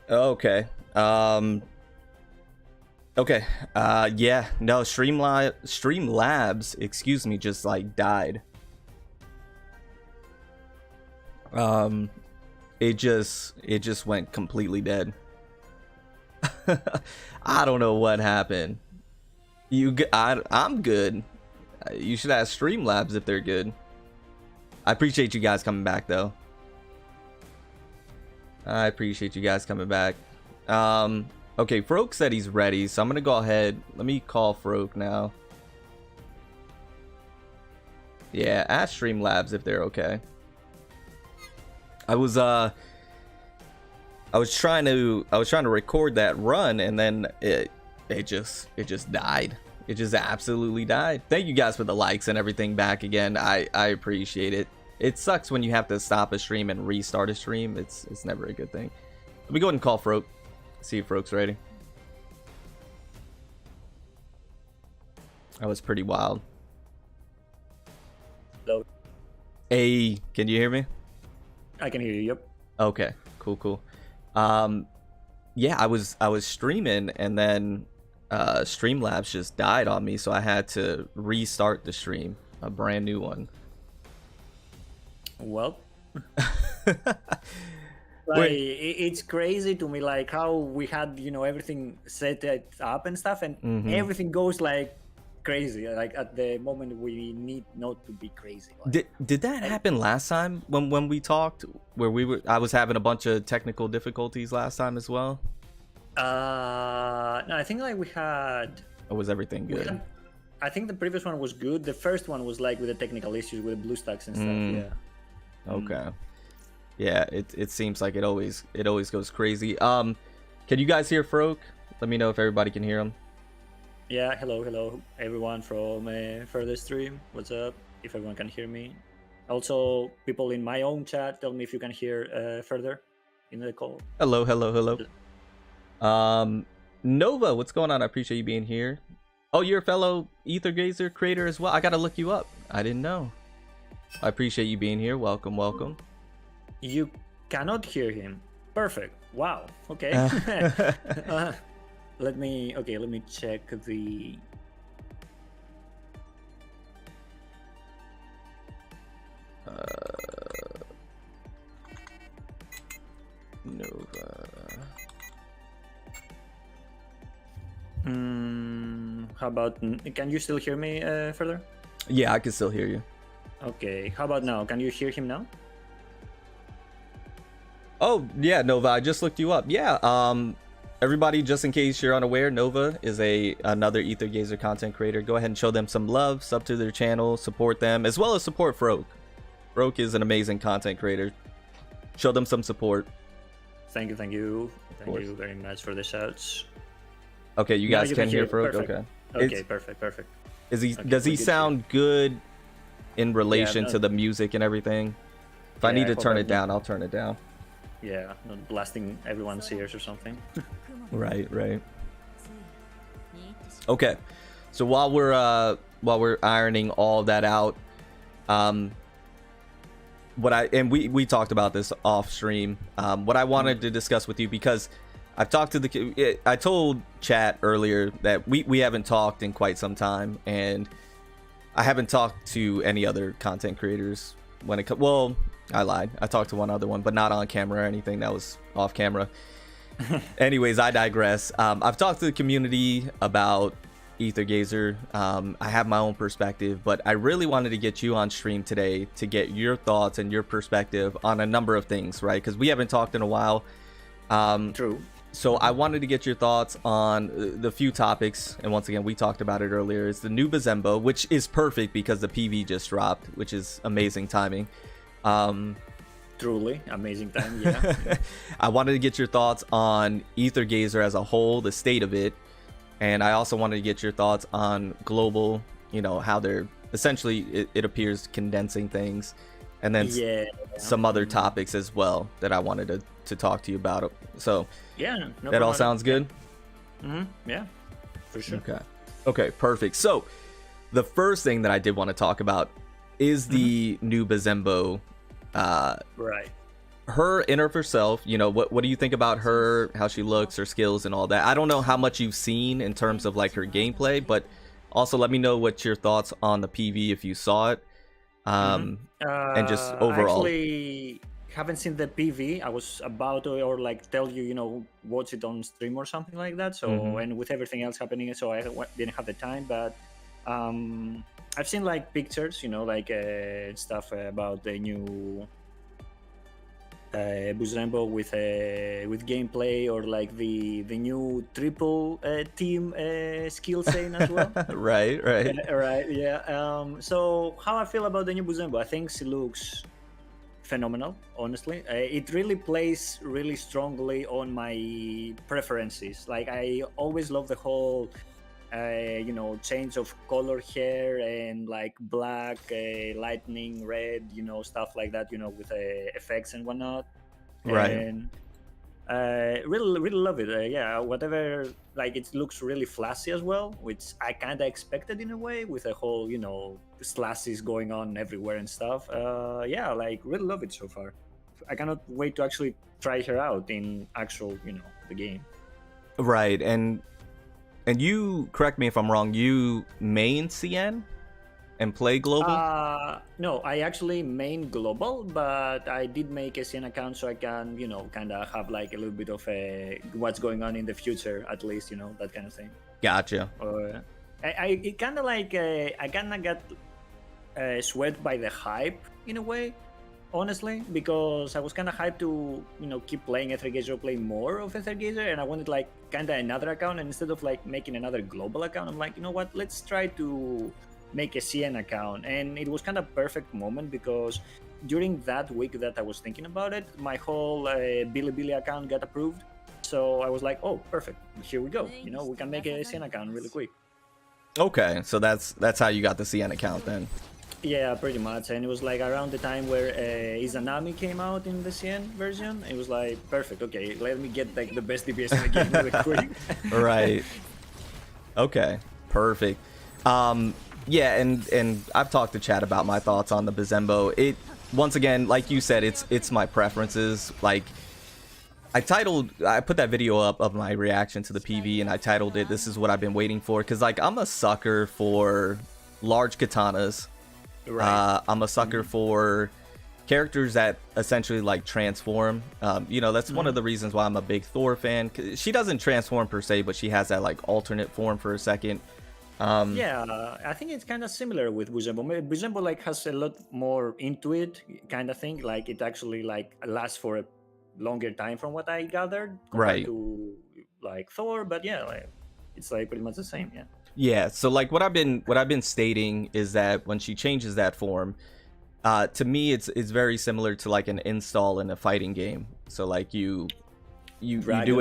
Okay. Okay. Yeah. No. Streamlabs. Excuse me. Just like died. It just went completely dead. I don't know what happened. I'm good. You should ask Streamlabs if they're good. I appreciate you guys coming back though. I appreciate you guys coming back. Okay, Froke said he's ready, so I'm gonna go ahead. Let me call Froke now. Yeah, ask Streamlabs if they're okay. I was trying to record that run, and then it just died. It just absolutely died. Thank you guys for the likes and everything back again. I appreciate it. It sucks when you have to stop a stream and restart a stream. It's never a good thing. Let me go ahead and call Froke. See if Froke's ready. That was pretty wild. Hello. Hey, can you hear me? I can hear you. Yep. Okay, cool. Yeah, I was streaming, and then Streamlabs just died on me, so I had to restart the stream, a brand new one. Well, like it's crazy to me, like how we had everything set it up and stuff, and everything goes like crazy. Like at the moment we need not to be crazy. Like, did that happen last time when we talked, where I was having a bunch of technical difficulties last time as well? No, I think like we had. Or was everything good? I think the previous one was good. The first one was like with the technical issues with the blue stacks and stuff. Yeah. Okay. Yeah, it seems like it always goes crazy. Can you guys hear Froke? Let me know if everybody can hear him. Yeah, hello everyone from further stream. What's up? If everyone can hear me. Also, people in my own chat, tell me if you can hear further in the call. Hello. Nova, what's going on? I appreciate you being here. Oh, you're a fellow Aether Gazer creator as well. I gotta look you up. I didn't know. I appreciate you being here. Welcome. You cannot hear him. Perfect. Wow. Okay. Let me check the. Nova. How about? Can you still hear me further? Yeah, I can still hear you. Okay. How about now? Can you hear him now? Oh yeah, Nova. I just looked you up. Yeah. Everybody, just in case you're unaware, Nova is another Aether Gazer content creator. Go ahead and show them some love, sub to their channel, support them, as well as support Froke. Froke is an amazing content creator. Show them some support. Thank you very much for the shouts. Okay, you guys can hear Froke. Perfect. Okay, perfect. Does he sound good in relation to the music and everything? If I need to turn it down, I'll turn it down. Yeah, not blasting everyone's ears or something. Right. Okay, so while we're ironing all that out, we talked about this off stream. What I wanted to discuss with you, because I've talked to I told chat earlier that we haven't talked in quite some time, and I haven't talked to any other content creators when it well, I lied. I talked to one other one, but not on camera or anything. That was off camera. Anyways, I digress. I've talked to the community about Aether Gazer. I have my own perspective, but I really wanted to get you on stream today to get your thoughts and your perspective on a number of things, right? Because we haven't talked in a while. True. So I wanted to get your thoughts on the few topics, and once again, we talked about it earlier. It's the new Buzenbo, which is perfect because the PV just dropped, which is amazing timing. Truly amazing time. Yeah. I wanted to get your thoughts on Aether Gazer as a whole, the state of it, and I also wanted to get your thoughts on global, how they're essentially, it appears, condensing things, and then some other topics as well that I wanted to talk to you about. So yeah, that all sounds good. Yeah, for sure. Okay, perfect. So the first thing that I did want to talk about is the new Buzenbo. Right. her in of herself, you know, what do you think about her, how she looks, her skills and all that? I don't know how much you've seen in terms of like her gameplay, but also let me know what your thoughts on the PV if you saw it. And just I overall. actually haven't seen the PV. I was about to, or like tell you, watch it on stream or something like that. So, and with everything else happening, so I didn't have the time. But I've seen like pictures, like stuff about the new Buzenbo with gameplay, or like the new triple team skill chain as well. Right. Right, yeah. So how I feel about the new Buzenbo, I think she looks phenomenal, honestly. It really plays really strongly on my preferences. Like, I always love the whole change of color hair, and like black, lightning, red, stuff like that, with effects and whatnot. Right. And really love it. Yeah, whatever. Like, it looks really flashy as well, which I kind of expected in a way, with a whole slashes going on everywhere and stuff. Yeah, like, really love it so far. I cannot wait to actually try her out in actual the game. Right. And you, correct me if I'm wrong, you main CN and play global? No, I actually main global, but I did make a CN account so I can, kind of have like a little bit of what's going on in the future, at least, that kind of thing. Gotcha. I kind of like, I kind of got swept by the hype in a way, honestly, because I was kind of hyped to, keep playing Aether Gazer, or play more of Aether Gazer, and I wanted like kind of another account, and instead of like making another global account, I'm like, you know what, let's try to make a CN account. And it was kind of perfect moment, because during that week that I was thinking about it, my whole Bilibili account got approved. So I was like, oh, perfect, here we go, we can make a CN account really quick. Okay, so that's how you got the CN account then. Yeah, pretty much. And it was like around the time where Izanami came out in the CN version. It was like, perfect, okay, let me get like the best DPS in the game really quick. Right. Okay, perfect. Yeah, and I've talked to Chad about my thoughts on the Buzenbo. It, once again, like you said, it's my preferences. Like, I put that video up of my reaction to the PV, and I titled it, "This is what I've been waiting for," because like, I'm a sucker for large katanas. Right. I'm a sucker for characters that essentially like transform. That's one of the reasons why I'm a big Thor fan. She doesn't transform per se, but she has that like alternate form for a second. Yeah, I think it's kind of similar with Buzenbo. Buzenbo like has a lot more into it, kind of thing. Like, it actually like lasts for a longer time from what I gathered, compared to like Thor. But yeah, like, it's like pretty much the same. Yeah. Yeah. So like what I've been stating is that when she changes that form, to me it's very similar to like an install in a fighting game. So like you do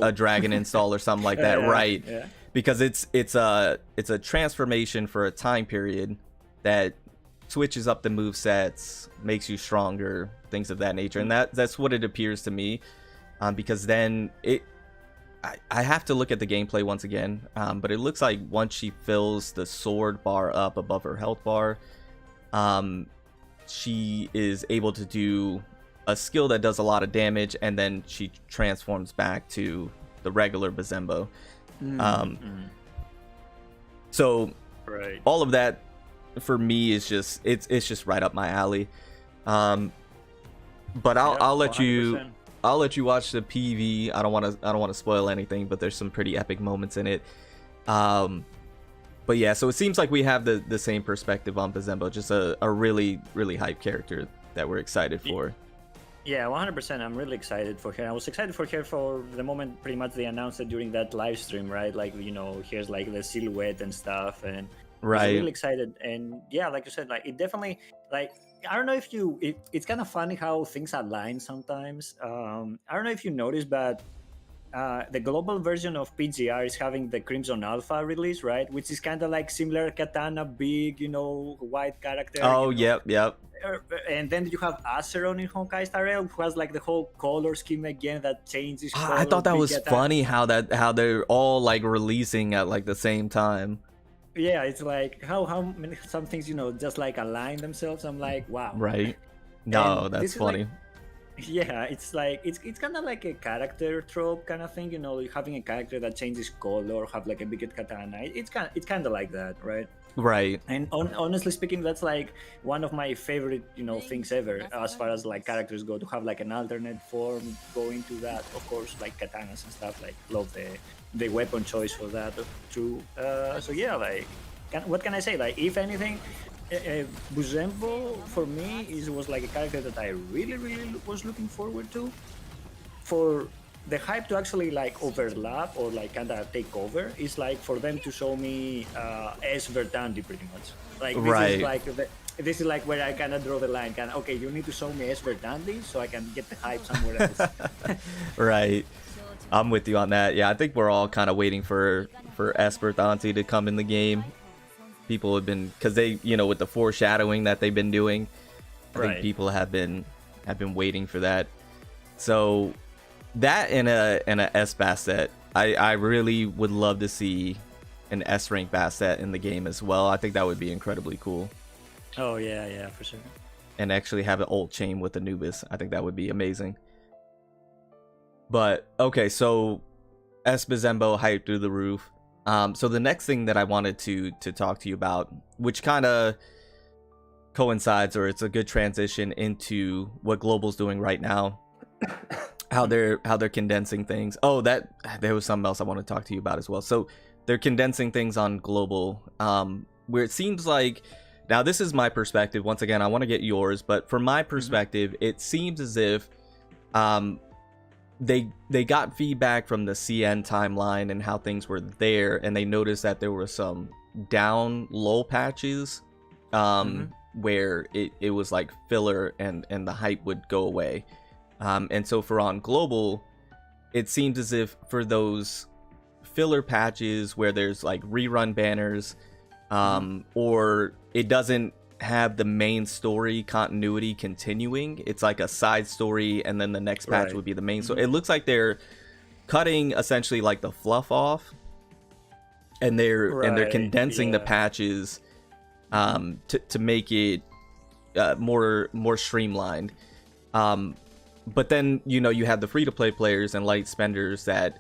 a dragon install or something like that, right? Yeah. Because it's a transformation for a time period that switches up the move sets, makes you stronger, things of that nature, and that's what it appears to me. Because then I have to look at the gameplay once again, but it looks like once she fills the sword bar up above her health bar, she is able to do a skill that does a lot of damage, and then she transforms back to the regular Buzenbo. So all of that for me is just it's just right up my alley. But I'll let you watch the PV. I don't want to spoil anything, but there's some pretty epic moments in it. But yeah, so it seems like we have the same perspective on Buzenbo, just a really hype character that we're excited for. Yeah, 100%. I'm really excited for her. I was excited for her for the moment pretty much they announced it during that live stream, right? Like, here's like the silhouette and stuff, and I was really excited. And yeah, like you said, like, it definitely, like, I don't know if it's kind of funny how things align sometimes. I don't know if you noticed, but the global version of PGR is having the Crimson Alpha release, right? Which is kind of like similar katana, big, white character. Oh, yep. And then you have Acheron in Honkai Star Rail, who has like the whole color scheme again that changes. I thought that was funny how they're all like releasing at like the same time. Yeah, it's like how many some things just like align themselves. I'm like, wow. Right. No, that's funny. Yeah, it's like it's kind of like a character trope kind of thing, you know, having a character that changes color or have like a big katana. It's kind of like that, right? Right. And honestly speaking, that's like one of my favorite, you know, things ever as far as like characters go, to have like an alternate form going to that. Of course, like katanas and stuff, like love the weapon choice for that too. So yeah, like what can I say? Like if anything, Buzenbo for me was like a character that I really was looking forward to. For the hype to actually like overlap or like kind of take over is like for them to show me S Verdandi pretty much. Like Right. this is like where I kind of draw the line. Kind of okay, you need to show me S Verdandi so I can get the hype somewhere else. Right. I'm with you on that. Yeah, I think we're all kind of waiting for Esper Dante to come in the game. People have been, because they, with the foreshadowing that they've been doing, I think Right. people have been waiting for that. So that in a S Basset, I really would love to see an S rank Basset in the game as well. I think that would be incredibly cool. Oh yeah, for sure. And actually have an ult chain with Anubis. I think that would be amazing. But okay, so S Buzenbo hyped through the roof. So the next thing that I wanted to talk to you about, which kind of coincides, or it's a good transition into what Global's doing right now, how they're condensing things. Oh, that there was something else I want to talk to you about as well. So they're condensing things on Global, where it seems like, now this is my perspective. Once again, I want to get yours, but from my perspective, it seems as if they got feedback from the CN timeline and how things were there, and they noticed that there were some down low patches where it was like filler and the hype would go away. And so for on Global, it seems as if for those filler patches where there's like rerun banners, or it doesn't have the main story continuity continuing, it's like a side story and then the next patch would be the main. So it looks like they're cutting essentially like the fluff off, and they're condensing the patches to make it more streamlined. But then you have the free-to-play players and light spenders that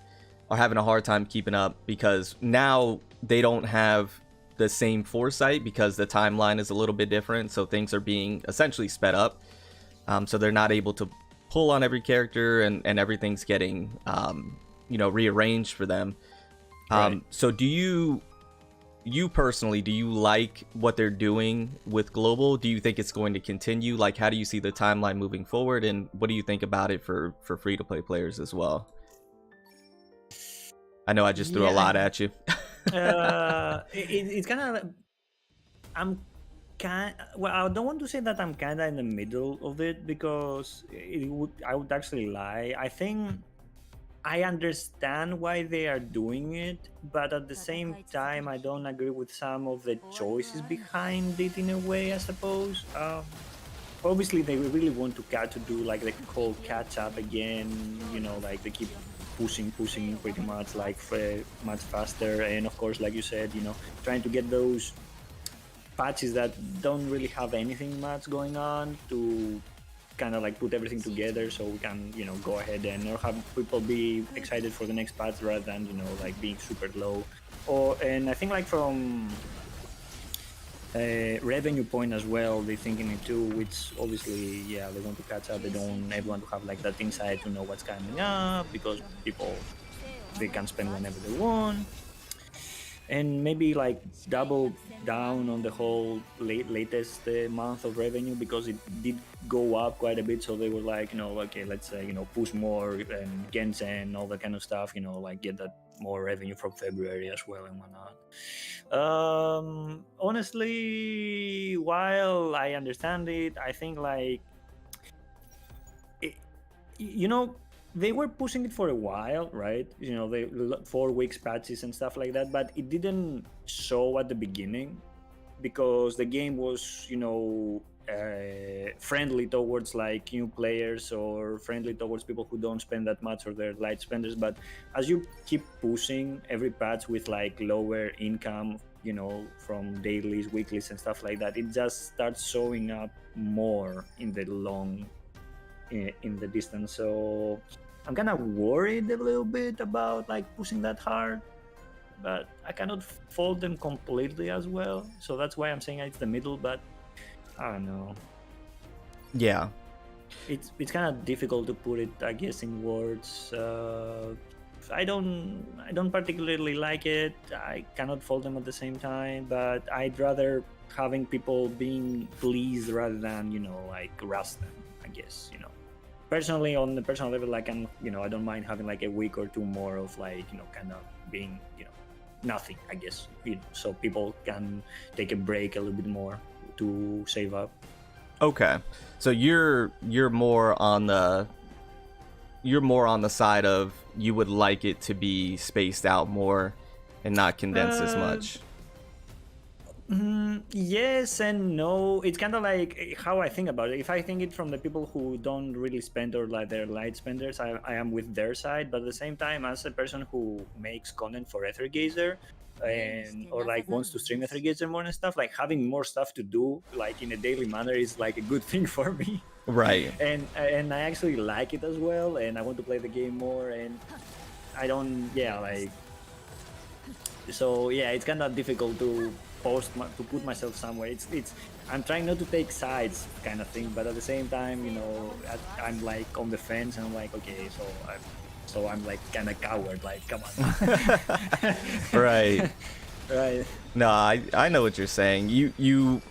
are having a hard time keeping up, because now they don't have the same foresight, because the timeline is a little bit different, so things are being essentially sped up. So they're not able to pull on every character, and everything's getting rearranged for them. So do you personally, do you like what they're doing with Global? Do you think it's going to continue? Like, how do you see the timeline moving forward, and what do you think about it for free-to-play players as well? I know I just threw a lot at you. It's kind of, well, I don't want to say that I'm kind of in the middle of it, because I would actually lie. I think I understand why they are doing it, but at the same time, I don't agree with some of the choices behind it in a way, I suppose. Obviously, they really want to do like the whole catch up again, like they keep pushing pretty much like much faster. And of course, like you said, trying to get those patches that don't really have anything much going on to kind of like put everything together, so we can go ahead and have people be excited for the next patch rather than like being super low. And I think like from revenue point as well, they're thinking it too, which obviously they want to catch up. They don't want everyone to have like that insight to know what's coming up, because people, they can spend whenever they want. And maybe like double down on the whole latest month of revenue, because it did go up quite a bit. So they were like, okay, let's push more and Gensen and all that kind of stuff, like get that more revenue from February as well and whatnot. Honestly, while I understand it, I think like they were pushing it for a while, right? They 4 weeks patches and stuff like that, but it didn't show at the beginning, because the game was friendly towards like new players, or friendly towards people who don't spend that much, or they're light spenders. But as you keep pushing every patch with like lower income, from dailies, weeklies and stuff like that, it just starts showing up more in the long in the distance. So I'm kind of worried a little bit about like pushing that hard, but I cannot fault them completely as well. So that's why I'm saying it's the middle. But I don't know. Yeah. It's kind of difficult to put it, I guess, in words. I don't particularly like it. I cannot fault them at the same time, but I'd rather having people being pleased rather than like rust them. I guess personally, on the personal level, I can I don't mind having like a week or two more of like kind of being nothing. I guess so people can take a break a little bit more to save up. Okay, so you're more on the side of you would like it to be spaced out more and not condensed as much. Yes and no. It's kind of like how I think about it. If I think it from the people who don't really spend or like they're light spenders, I am with their side. But at the same time, as a person who makes content for Aether and or like wants to stream Aether more and stuff, like having more stuff to do like in a daily manner is like a good thing for me. Right. And I actually like it as well, and I want to play the game more, and I don't so it's kind of difficult to to put myself somewhere. It's I'm trying not to take sides kind of thing, but at the same time I'm like on the fence, and I'm like, okay, so I'm like kind of coward, like, come on. Right. Right. No, I know what you're saying. You're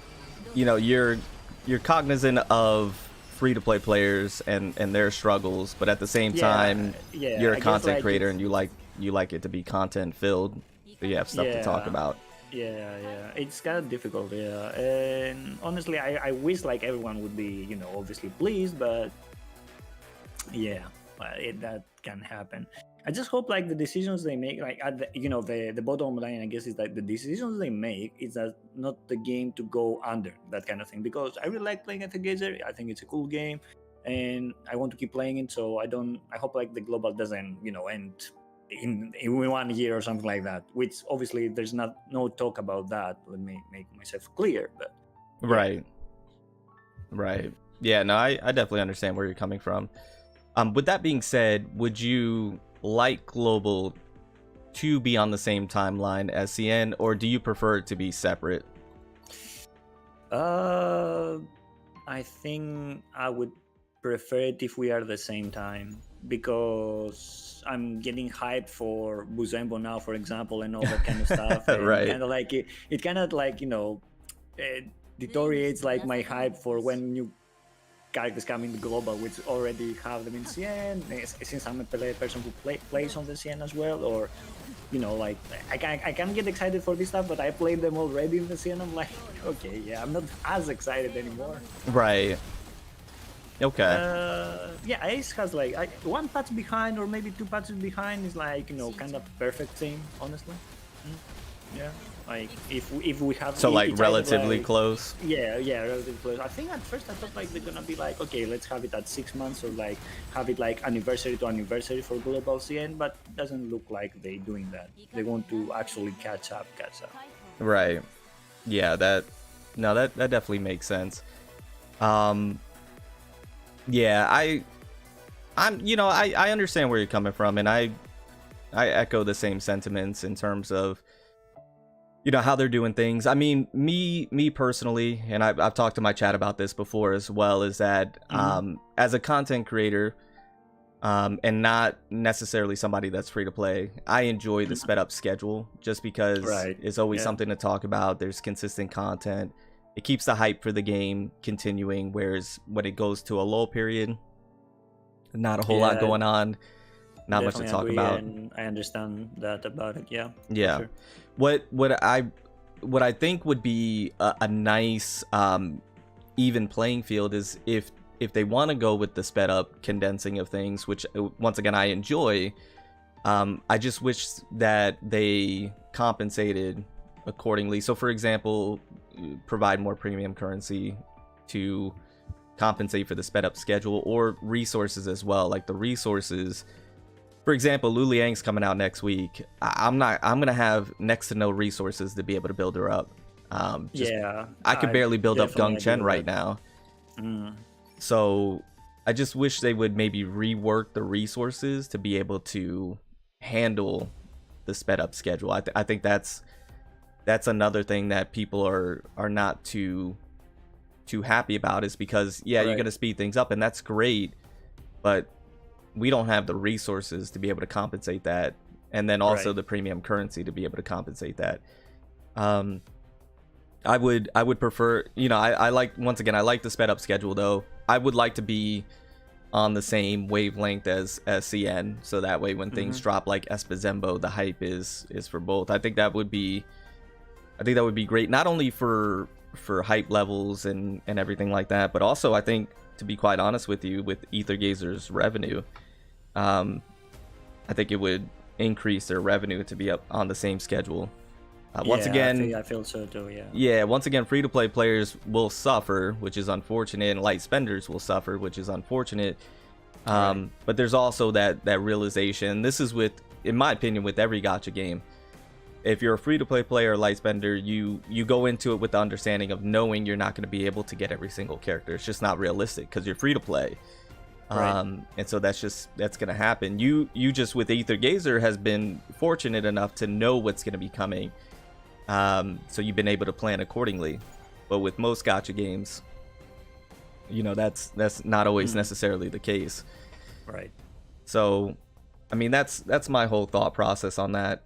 cognizant of free-to-play players and their struggles, but at the same time you're a content creator and you like it to be content filled, so you have stuff to talk about. Yeah, it's kind of difficult, and honestly I wish like everyone would be obviously pleased, but that can happen. I just hope like the decisions they make, like at the bottom line, I guess, is that the decisions they make is that not the game to go under, that kind of thing, because I really like playing Aether. I think it's a cool game and I want to keep playing it, so I hope like the global doesn't end in 1 year or something like that, which obviously there's no talk about that. Let me make myself clear. But right yeah, no, I definitely understand where you're coming from. With that being said, would you like global to be on the same timeline as CN, or do you prefer it to be separate? I think I would prefer it if we are the same time, because I'm getting hyped for Buzenbo now, for example, and all that kind of stuff. And Right. Kind of like it kind of like deteriorates like my hype for when new characters come in the global, which already have them in CN. Since I'm a person who plays on the CN as well, or like I can get excited for this stuff, but I played them already in the CN. I'm like, okay, I'm not as excited anymore. Right. Okay. Ace has like one patch behind, or maybe two patches behind, is like kind of perfect thing, honestly. Yeah, like if we have so like relatively like, close. Yeah, relatively close. I think at first I thought like they're gonna be like, okay, let's have it at 6 months, or like have it like anniversary to anniversary for global CN, but it doesn't look like they're doing that. They want to actually catch up. Right. Yeah, that definitely makes sense. Yeah, I understand where you're coming from, and I echo the same sentiments in terms of how they're doing things. I mean, me personally, and I've talked to my chat about this before as well, is that as a content creator, and not necessarily somebody that's free to play, I enjoy the sped up schedule just because it's always something to talk about. There's consistent content. It keeps the hype for the game continuing, whereas when it goes to a lull period, not a whole lot going on, not much to talk about. And I understand that about it. Yeah. Sure. What I think would be a nice even playing field is if they want to go with the sped up condensing of things, which once again I enjoy. I just wish that they compensated accordingly. So for example, provide more premium currency to compensate for the sped up schedule, or resources as well. Like the resources, for example, Lu Liang's coming out next week. I'm gonna have next to no resources to be able to build her up. I could barely build up Gung Chen right now. So I just wish they would maybe rework the resources to be able to handle the sped up schedule. I think that's another thing that people are not too happy about, is because you're Right. gonna speed things up and that's great, but we don't have the resources to be able to compensate that, and then also Right. the premium currency to be able to compensate that. Um, I would prefer, I like, once again, I like the sped up schedule though. I would like to be on the same wavelength as CN, so that way when things drop like Buzenbo, the hype is for both. I think that would be great, not only for hype levels and everything like that, but also I think, to be quite honest with you, with Aether Gazer's revenue, I think it would increase their revenue to be up on the same schedule. Once again, I feel so too. Yeah. yeah, once again, free-to-play players will suffer, which is unfortunate, and light spenders will suffer, which is unfortunate. But there's also that realization. This is with, in my opinion, with every gacha game. If you're a free-to-play player or light spender, you go into it with the understanding of knowing you're not going to be able to get every single character. It's just not realistic because you're free-to-play. And so that's going to happen. You just, with Aether Gazer, has been fortunate enough to know what's going to be coming. So you've been able to plan accordingly. But with most gacha games, that's not always necessarily the case. Right. So, I mean, that's my whole thought process on that.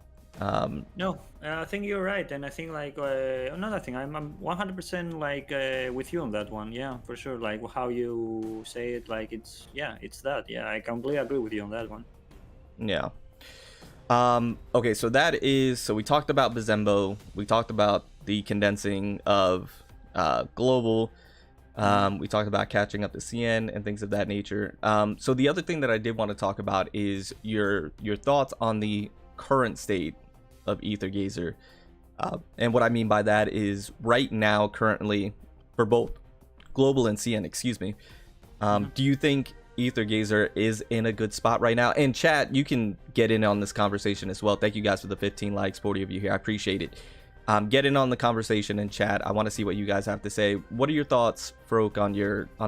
No, I think you're right, and I think like another thing, I'm 100% like with you on that one. Yeah, for sure. Like how you say it, like it's that. Yeah, I completely agree with you on that one. Yeah. Okay, so we talked about Buzenbo, we talked about the condensing of global, we talked about catching up to CN and things of that nature. So the other thing that I did want to talk about is your thoughts on the current state of Aether Gazer. And what I mean by that is, right now, currently, for both global and CN, excuse me, do you think Aether Gazer is in a good spot right now? And chat, you can get in on this conversation as well. Thank you guys for the 15 likes, 40 of you here. I appreciate it. Get in on the conversation in chat. I want to see what you guys have to say. What are your thoughts, Froke, on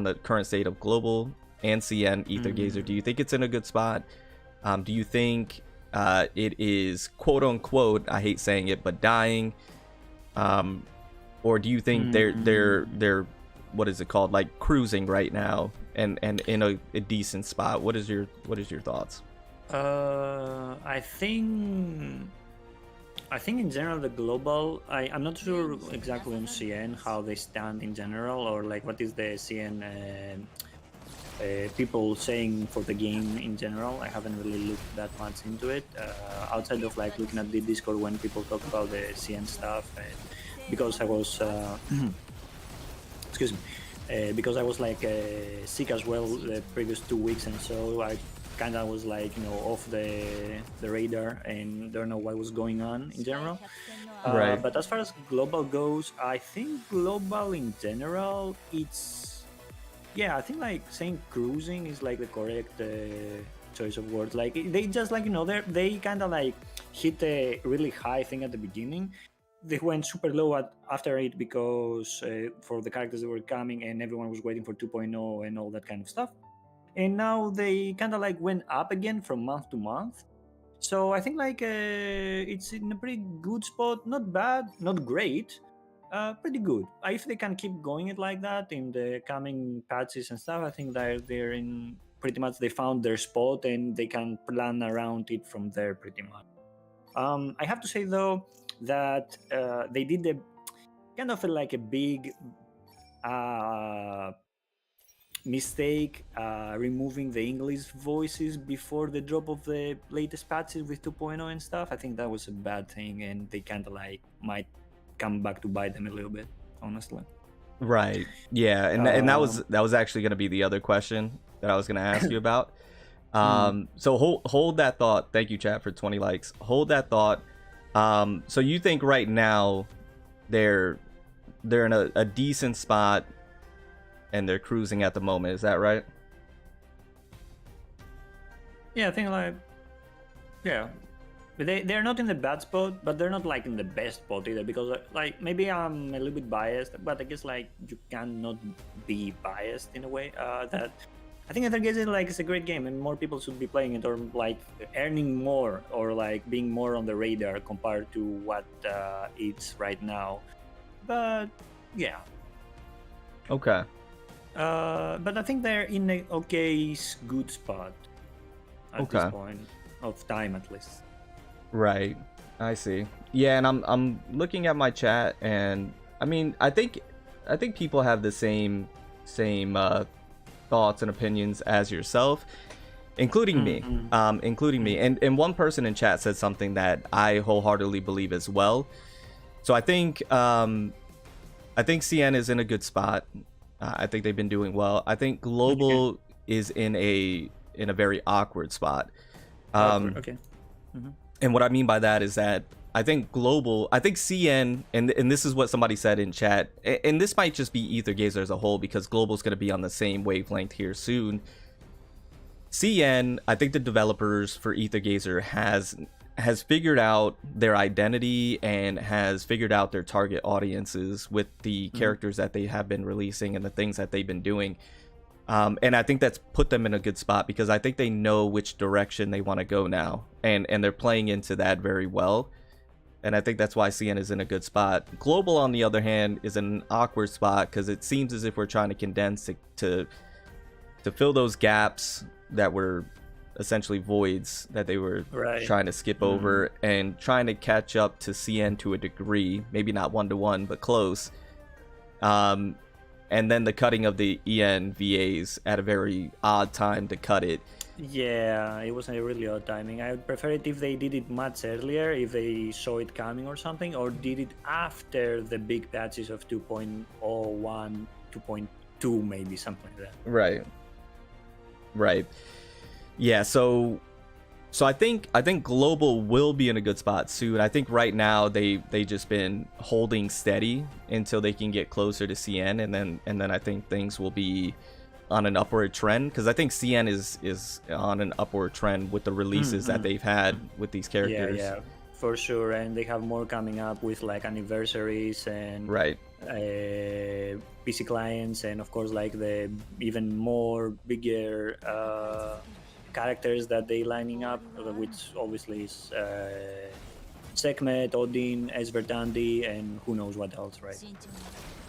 the current state of global and CN Aether Gazer? Do you think it's in a good spot? Do you think it is, quote unquote, I hate saying it, but dying? Or do you think they're what is it called, like cruising right now and in a decent spot? What is your thoughts? I think in general the global, I'm not sure exactly on CN how they stand in general, or like what is the CN people saying for the game in general. I haven't really looked that much into it outside of like looking at the Discord when people talk about the CN stuff, because I was excuse me, because I was like sick as well the previous 2 weeks, and so I kind of was like off the radar and don't know what was going on in general. Right. But as far as global goes, I think global in general, it's I think like saying cruising is like the correct choice of words. Like they just like they kind of like hit a really high thing at the beginning. They went super low after it because for the characters that were coming and everyone was waiting for 2.0 and all that kind of stuff. And now they kind of like went up again from month to month. So I think like it's in a pretty good spot. Not bad, not great, pretty good. If they can keep going it like that in the coming patches and stuff, I think they're in pretty much, they found their spot and they can plan around it from there pretty much. I have to say though that they did a kind of like a big mistake removing the English voices before the drop of the latest patches with 2.0 and stuff. I think that was a bad thing, and they kind of like might come back to bite them a little bit, honestly. Right. Yeah, and that was actually going to be the other question that I was going to ask you about. So hold that thought. Thank you, chat, for 20 likes. Hold that thought. So you think right now they're in a decent spot and they're cruising at the moment, is that right? Yeah, I think like but they're not in the bad spot, but they're not like in the best spot either, because like maybe I'm a little bit biased, but I guess like you cannot be biased in a way that I think Aether is like it's a great game, and more people should be playing it, or like earning more, or like being more on the radar compared to what it's right now. But yeah, Okay. but I think they're in a good spot at this point of time, at least. Right. I see. Yeah, and I'm looking at my chat, and I mean, I think people have the same thoughts and opinions as yourself, including me. Including me. And one person in chat said something that I wholeheartedly believe as well. So I think CN is in a good spot. I think they've been doing well. I think Global is in a very awkward spot. Okay. And what I mean by that is that I think CN, and this is what somebody said in chat, and this might just be Aethergazer as a whole, because Global's going to be on the same wavelength here soon. CN, I think the developers for Aethergazer has figured out their identity and has figured out their target audiences with the characters that they have been releasing and the things that they've been doing. And I think that's put them in a good spot, because I think they know which direction they want to go now, and they're playing into that very well. And I think that's why CN is in a good spot. Global, on the other hand, is in an awkward spot, because it seems as if we're trying to condense to fill those gaps that were essentially voids that they were trying to skip over, and trying to catch up to CN to a degree, maybe not 1-to-1, but close. And then the cutting of the EN VAs at a very odd time to cut it. Yeah, it was a really odd timing. I would prefer it if they did it much earlier, if they saw it coming or something, or did it after the big patches of 2.01, 2.2, maybe something like that. Right. Yeah, so I think Global will be in a good spot soon. I think right now they just been holding steady until they can get closer to CN, and then I think things will be on an upward trend, because I think CN is on an upward trend with the releases that they've had with these characters. Yeah, for sure. And they have more coming up with like anniversaries and PC clients, and of course like the even more bigger characters that they lining up, which obviously is Sekhmet, Odin, Esverdandi, and who knows what else,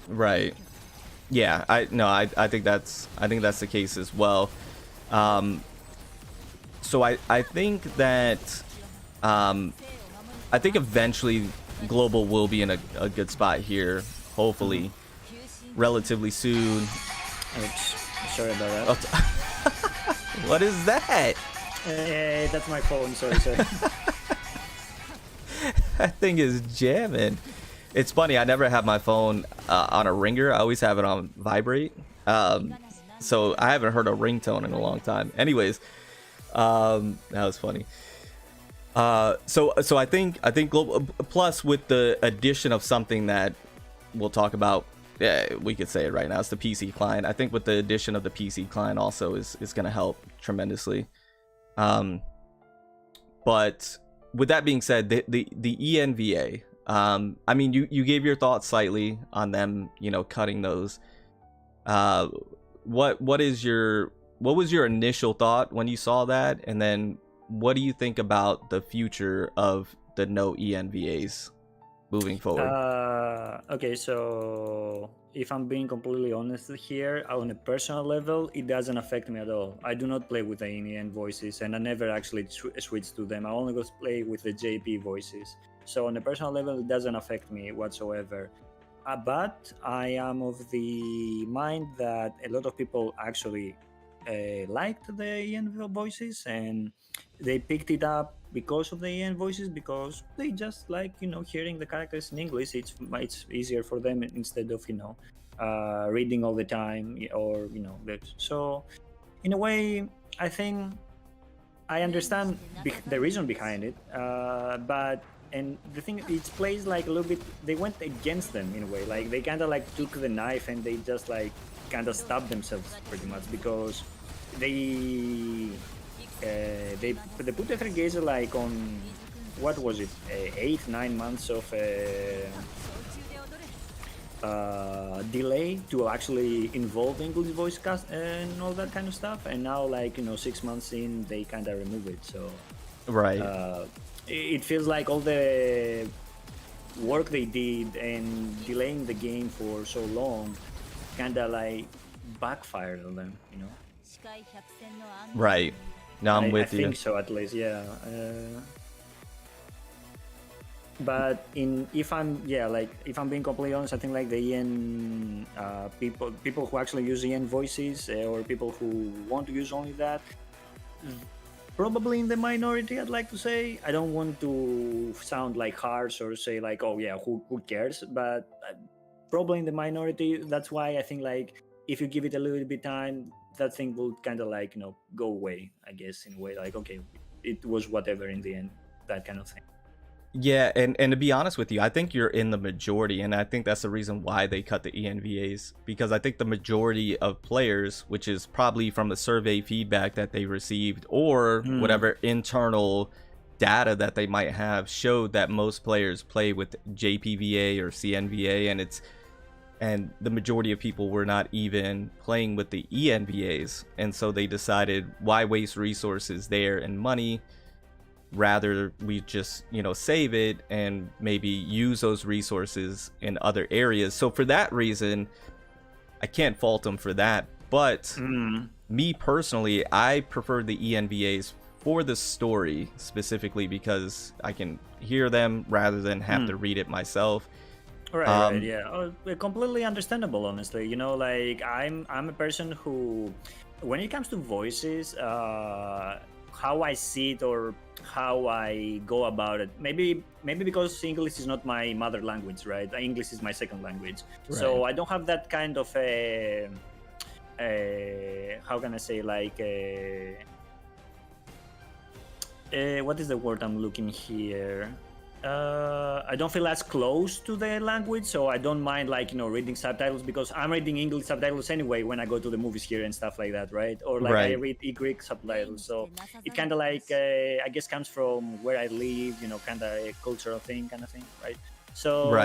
right? Yeah, I think that's the case as well. So I think that I think eventually Global will be in a good spot here, hopefully, relatively soon. Oops, sorry about that. What is that? That's my phone. Sorry. That thing is jamming. It's funny, I never have my phone on a ringer. I always have it on vibrate. So I haven't heard a ringtone in a long time. Anyways, that was funny. So I think Global, plus with the addition of something that we'll talk about, we could say it right now, it's the PC client. I think with the addition of the PC client also is going to help tremendously. But with that being said, the ENVA, I mean, you gave your thoughts slightly on them, cutting those. What was your initial thought when you saw that, and then what do you think about the future of the no ENVAs moving forward? Okay, so if I'm being completely honest here, on a personal level, it doesn't affect me at all. I do not play with the EN voices, and I never actually switched to them. I only go play with the JP voices. So on a personal level, it doesn't affect me whatsoever. But I am of the mind that a lot of people actually liked the EN voices, and they picked it up because of the EN voices, because they just like hearing the characters in English. It's easier for them instead of reading all the time, or that. So in a way, I think I understand the reason behind it, but and the thing, it plays like a little bit, they went against them in a way, like they kind of like took the knife and they just like kind of stabbed themselves pretty much, because they put the Gazer like on, what was it, 8-9 months of delay to actually involve English voice cast and all that kind of stuff. And now, like 6 months in, they kind of remove it. So Right. it feels like all the work they did and delaying the game for so long kind of like backfired on them. Right. No, I'm I with you. think so, at least, yeah. But if I'm being completely honest, I think like the EN people who actually use EN voices or people who want to use only that, probably in the minority. I'd like to say, I don't want to sound like harsh or say like, oh yeah, who cares? But probably in the minority. That's why I think like if you give it a little bit time, that thing will kind of like go away. I guess in a way, like okay, it was whatever in the end, that kind of thing. Yeah, and to be honest with you, I think you're in the majority, and I think that's the reason why they cut the ENVAs, because I think the majority of players, which is probably from the survey feedback that they received or whatever internal data that they might have, showed that most players play with JPVA or CNVA, and the majority of people were not even playing with the ENVAs, and so they decided, why waste resources there and money? Rather we just save it and maybe use those resources in other areas. So for that reason, I can't fault them for that. But me personally, I prefer the ENVAs for the story, specifically because I can hear them rather than have to read it myself. Right, yeah. Completely understandable, honestly. Like I'm a person who, when it comes to voices, how I see it or how I go about it, maybe because English is not my mother language, right? English is my second language, right. So I don't have that kind of how can I say, like what is the word I'm looking here? I don't feel as close to the language, so I don't mind like reading subtitles, because I'm reading English subtitles anyway when I go to the movies here and stuff like that, right? Or like I read Greek subtitles, so it kind of like I guess comes from where I live, kind of a cultural thing, kind of thing, right? So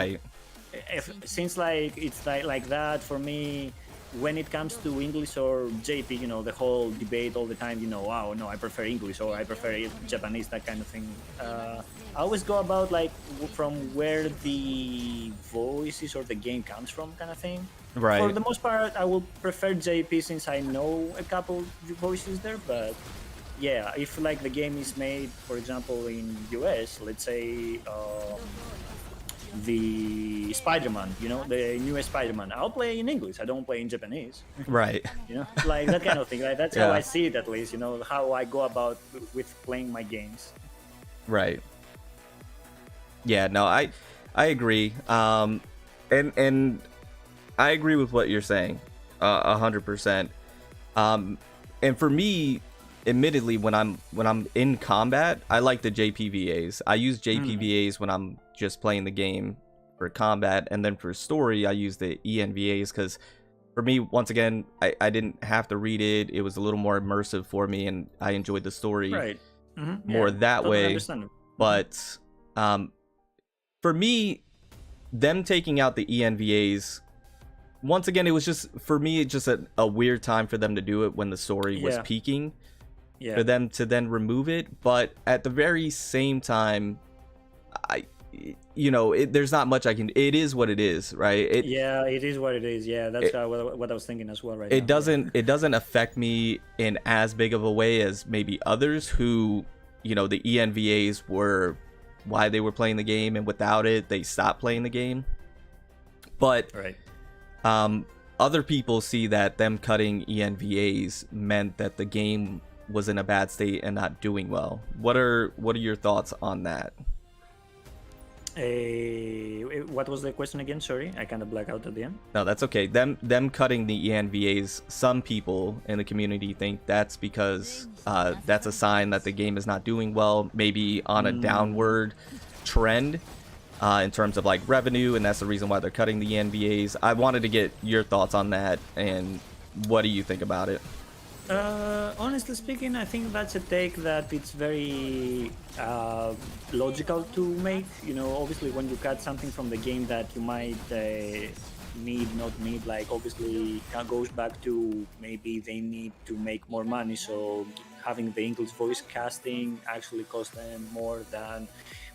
since like it's like that for me, when it comes to English or JP, the whole debate all the time, wow, no, I prefer English or I prefer Japanese, that kind of thing. I always go about like from where the voices or the game comes from, kind of thing. Right. For the most part, I will prefer JP since I know a couple voices there. But yeah, if like the game is made, for example, in US, let's say the Spider-Man, the newest Spider-Man, I'll play in English. I don't play in Japanese. Right. Like that kind of thing. Right? That's how I see it, at least. How I go about with playing my games. Right. Yeah. No, I agree. And I agree with what you're saying, 100%. And for me, admittedly, when I'm in combat, I like the JPVAs. I use JPVAs when I'm just playing the game for combat, and then for story I use the ENVAs, because for me, once again, I didn't have to read it. It was a little more immersive for me, and I enjoyed the story more that way. But for me, them taking out the ENVAs, once again, it was just, for me, just a weird time for them to do it when the story was peaking. For them to then remove it. But at the very same time, there's not much I can. It is what it is, right? It is what it is. Yeah, that's what I was thinking as well. Right. It doesn't affect me in as big of a way as maybe others who, the ENVAs were why they were playing the game, and without it, they stopped playing the game. But other people see that them cutting ENVAs meant that the game was in a bad state and not doing well. What are your thoughts on that? What was the question again? Sorry, I kind of blacked out at the end. No, that's okay. Them cutting the ENVAs, some people in the community think that's because that's a sign that the game is not doing well, maybe on a downward trend in terms of like revenue, and that's the reason why they're cutting the ENVAs. I wanted to get your thoughts on that, and what do you think about it? Honestly speaking, I think that's a take that it's very logical to make. Obviously when you cut something from the game that you might not need, like obviously that goes back to maybe they need to make more money, so having the English voice casting actually costs them more than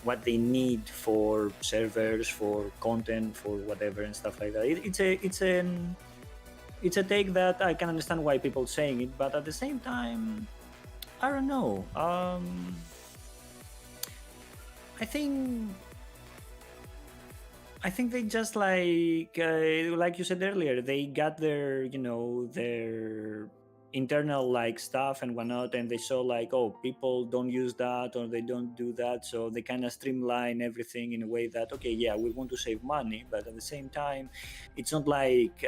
what they need for servers, for content, for whatever and stuff like that. It's a take that I can understand why people saying it, but at the same time, I don't know. I think they just like you said earlier, they got their their internal like stuff and whatnot, and they saw like, oh, people don't use that or they don't do that, so they kind of streamline everything in a way that, okay, yeah, we want to save money, but at the same time, it's not like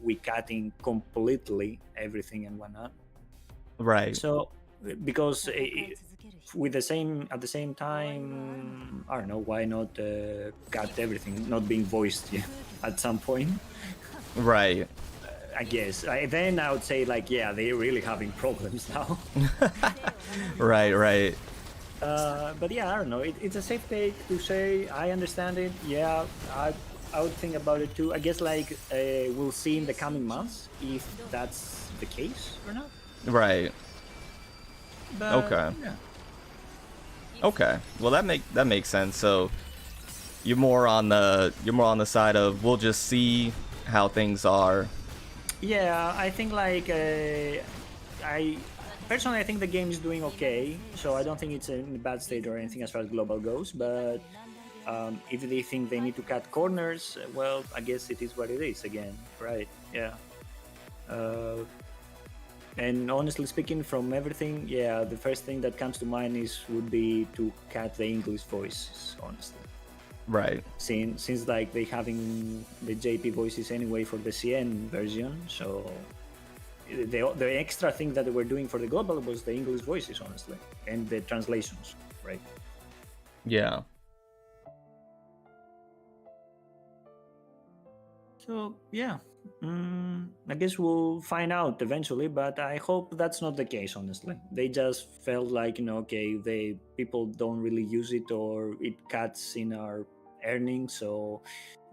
we cutting completely everything and whatnot. Right. So because at the same time, I don't know, why not cut everything not being voiced at some point. Right. I guess. Then I would say like, yeah, they're really having problems now. Right. But yeah, I don't know. It's a safe take to say. I understand it. Yeah, I would think about it too. I guess like we'll see in the coming months if that's the case or not. Right. But, Okay. Yeah. Okay. Well, that makes sense. So you're more on the side of we'll just see how things are. Yeah, I think like I personally I think the game is doing okay, so I don't think it's in a bad state or anything as far as global goes. But if they think they need to cut corners, well, I guess it is what it is again, right? Yeah. And honestly speaking, from everything, yeah, the first thing that comes to mind would be to cut the English voices, honestly. Right. Since like they having the JP voices anyway for the CN version, so the extra thing that they were doing for the global was the English voices, honestly, and the translations, right? Yeah. So yeah, I guess we'll find out eventually, but I hope that's not the case. Honestly, they just felt like, okay, people don't really use it or it cuts in our earnings, so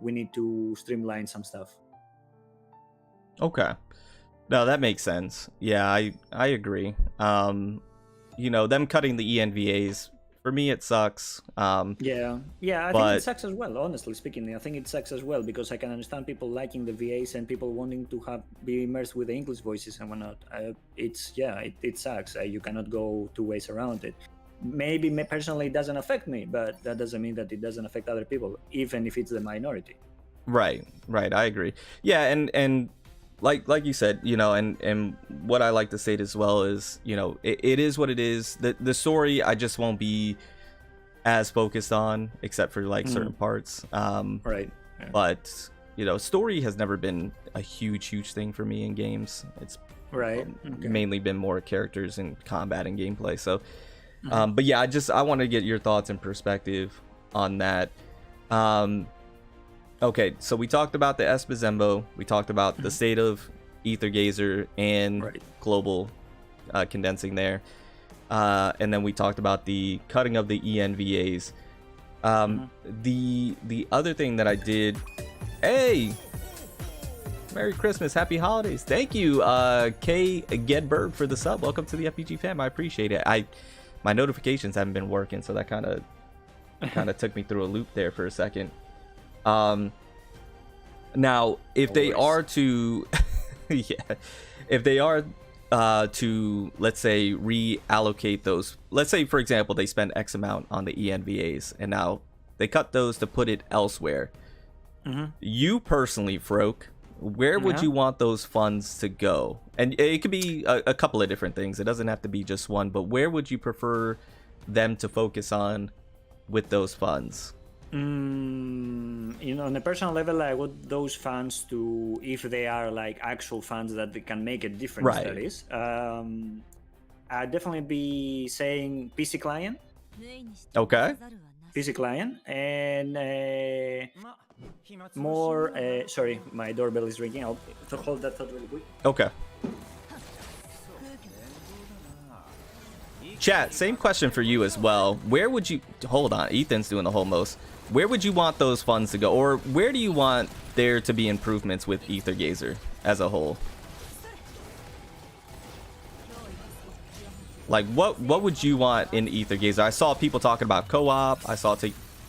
we need to streamline some stuff. Okay. No, that makes sense. Yeah, I agree. Them cutting the ENVAs, for me it sucks. Yeah, I think it sucks as well. Honestly speaking, I think it sucks as well because I can understand people liking the VAs and people wanting to be immersed with the English voices and whatnot. It sucks. You cannot go two ways around it. Maybe personally it doesn't affect me, but that doesn't mean that it doesn't affect other people, even if it's the minority. Right. I agree. Yeah, and like you said, and what I like to say as well is, it is what it is. The story I just won't be as focused on, except for like certain parts. Right. Yeah. But story has never been a huge thing for me in games. It's right. mainly been more characters and combat and gameplay. So, but yeah, I want to get your thoughts and perspective on that. Okay, so we talked about the Buzenbo, we talked about the state of Aether Gazer and global condensing there, and then we talked about the cutting of the ENVAs. The other thing that I did, hey, Merry Christmas, Happy Holidays, thank you, K Gedberg, for the sub. Welcome to the FPG fam, I appreciate it. My notifications haven't been working, so that kind of took me through a loop there for a second. Now if they are to if they are to, let's say, reallocate those, let's say for example they spend X amount on the ENVAs and now they cut those to put it elsewhere, you personally, Froke, where would you want those funds to go? And it could be a couple of different things, it doesn't have to be just one, but where would you prefer them to focus on with those funds? On a personal level, I want those fans to, if they are like actual fans that they can make a difference, that is. I'd definitely be saying PC client. Okay. PC client and more. Sorry, my doorbell is ringing. I'll hold that thought really quick. Okay. Chat, same question for you as well. Where would you hold on? Ethan's doing the whole most. where would you want those funds to go, or where do you want there to be improvements with Aether Gazer as a whole? Like, what would you want in Aether Gazer? I saw people talking about co-op. I saw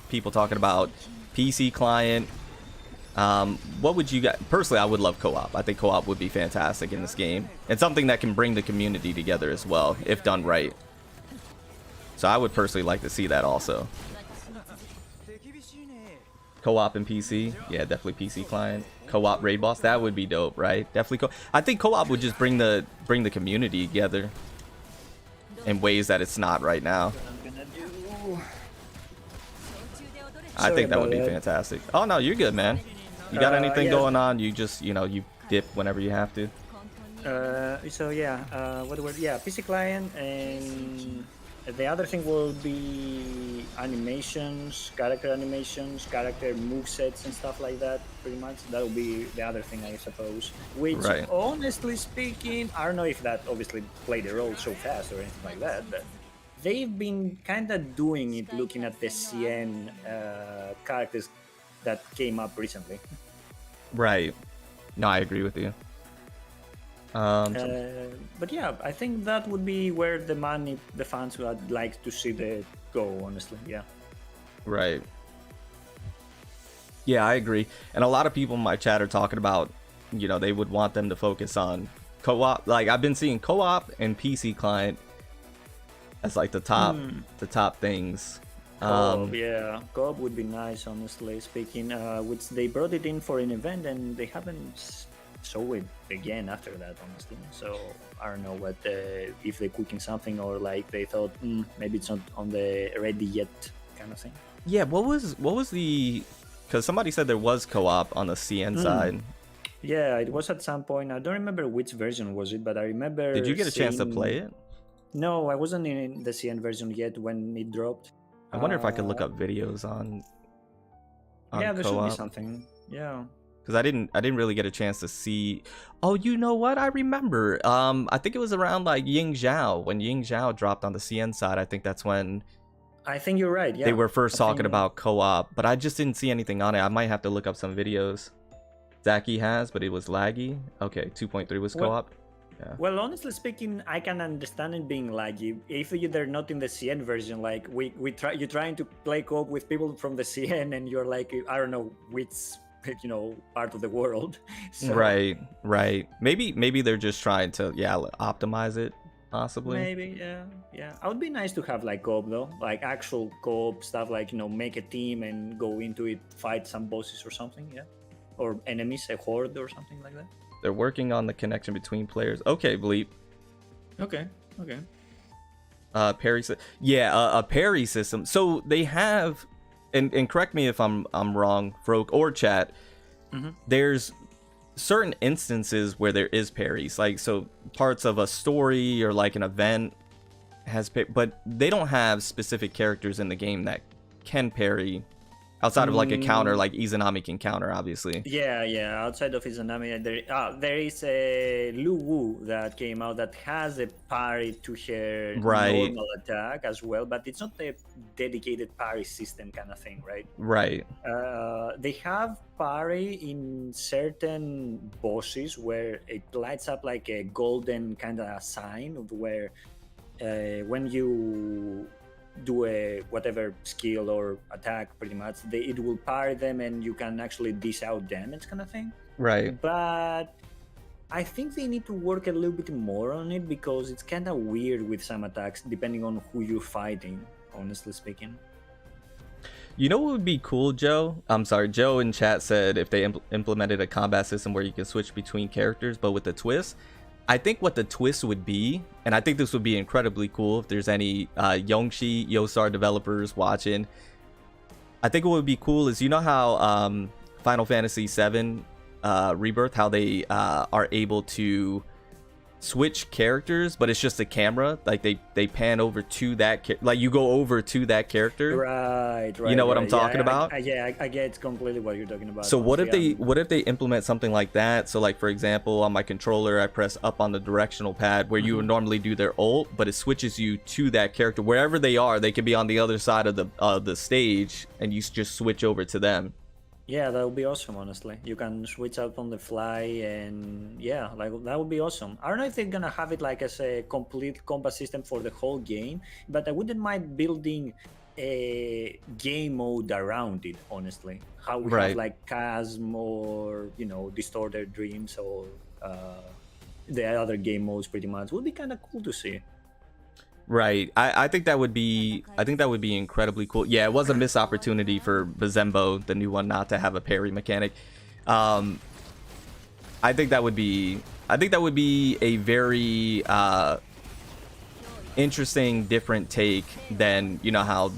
people talking about PC client. What would you get? Personally, I would love co-op. I think co-op would be fantastic in this game, and something that can bring the community together as well, if done right. So I would personally like to see that also. Co-op and PC, yeah, definitely PC client. Co-op raid boss, that would be dope, right? Definitely. I think co-op would just bring the community together in ways that it's not right now. I think that would be fantastic. Oh no, you're good, man. You got anything going on? You just, you know, you dip whenever you have to. So yeah, PC client, and the other thing will be animations, character movesets and stuff like that. Pretty much, that will be the other thing, I suppose. Which, right, honestly speaking, I don't know if that obviously played a role so fast or anything like that, but they've been kind of doing it, looking at the CN characters that came up recently. Right. No, I agree with you. But yeah, I think that would be where the money, the fans would like to see it go, honestly. Yeah. Right. Yeah, I agree. And a lot of people in my chat are talking about, you know, they would want them to focus on co-op. Like, I've been seeing co-op and PC client as like the top things. Co-op, yeah, co-op would be nice, honestly speaking. Which they brought it in for an event and they haven't show it again after that, honestly. So I don't know what if they're cooking something, or like they thought maybe it's not on the ready yet kind of thing. Yeah, what was the, because somebody said there was co-op on the CN side. Yeah, it was at some point. I don't remember which version was it, but I remember. Did you get a chance to play it? No, I wasn't in the CN version yet when it dropped. I wonder if I could look up videos on yeah, there co-op. should be something. Yeah. Because I didn't really get a chance to see. Oh, you know what? I remember. I think it was around like Ying Zhao, when Ying Zhao dropped on the CN side. I think that's when. I think you're right. Yeah. They were first talking about co-op, but I just didn't see anything on it. I might have to look up some videos. Zaki has, but it was laggy. Okay, 2.3 was co-op. Yeah. Well, honestly speaking, I can understand it being laggy. If they're not in the CN version, like you're trying to play co-op with people from the CN, and you're like, I don't know which, you know, part of the world. So, right. Maybe they're just trying to optimize it, possibly. Maybe, yeah. It would be nice to have like co-op though, like actual co-op stuff, like, you know, make a team and go into it, fight some bosses or something, yeah, or enemies, a horde or something like that. They're working on the connection between players. Okay, Bleep. Okay. Parry. A parry system. So they have, and correct me if I'm wrong, Froke or chat. There's certain instances where there is parries, like so parts of a story or like an event has, but they don't have specific characters in the game that can parry. Outside of like a counter, like Izanami can counter, obviously. Yeah. Outside of Izanami, there is a Lu Wu that came out that has a parry to her normal attack as well, but it's not a dedicated parry system kind of thing, right? Right. They have parry in certain bosses where it lights up like a golden kind of sign of where when you do a whatever skill or attack, pretty much it will parry them and you can actually dish out damage kind of thing. Right. But I think they need to work a little bit more on it, because it's kind of weird with some attacks depending on who you're fighting, honestly speaking. You know what would be cool, Joe? I'm sorry, Joe in chat said if they implemented a combat system where you can switch between characters but with a twist. I think what the twist would be, and I think this would be incredibly cool if there's any Yongshi, Yosar developers watching. I think what would be cool is, you know how Final Fantasy VII Rebirth, how they are able to switch characters, but it's just a camera. Like they pan over to that like you go over to that character. Right. You know what I'm talking about? I get completely what you're talking about. So what if they implement something like that? So like for example, on my controller, I press up on the directional pad where you would normally do their ult, but it switches you to that character wherever they are. They could be on the other side of the stage, and you just switch over to them. Yeah, that would be awesome, honestly. You can switch out on the fly, and yeah, like that would be awesome. I don't know if they're gonna have it like as a complete combat system for the whole game, but I wouldn't mind building a game mode around it, honestly. How we have like Chasm or, you know, Distorted Dreams or the other game modes pretty much. Would be kind of cool to see. Right. I think that would be incredibly cool. Yeah, it was a missed opportunity for Buzenbo, the new one, not to have a parry mechanic. I think that would be a very interesting, different take than, you know, how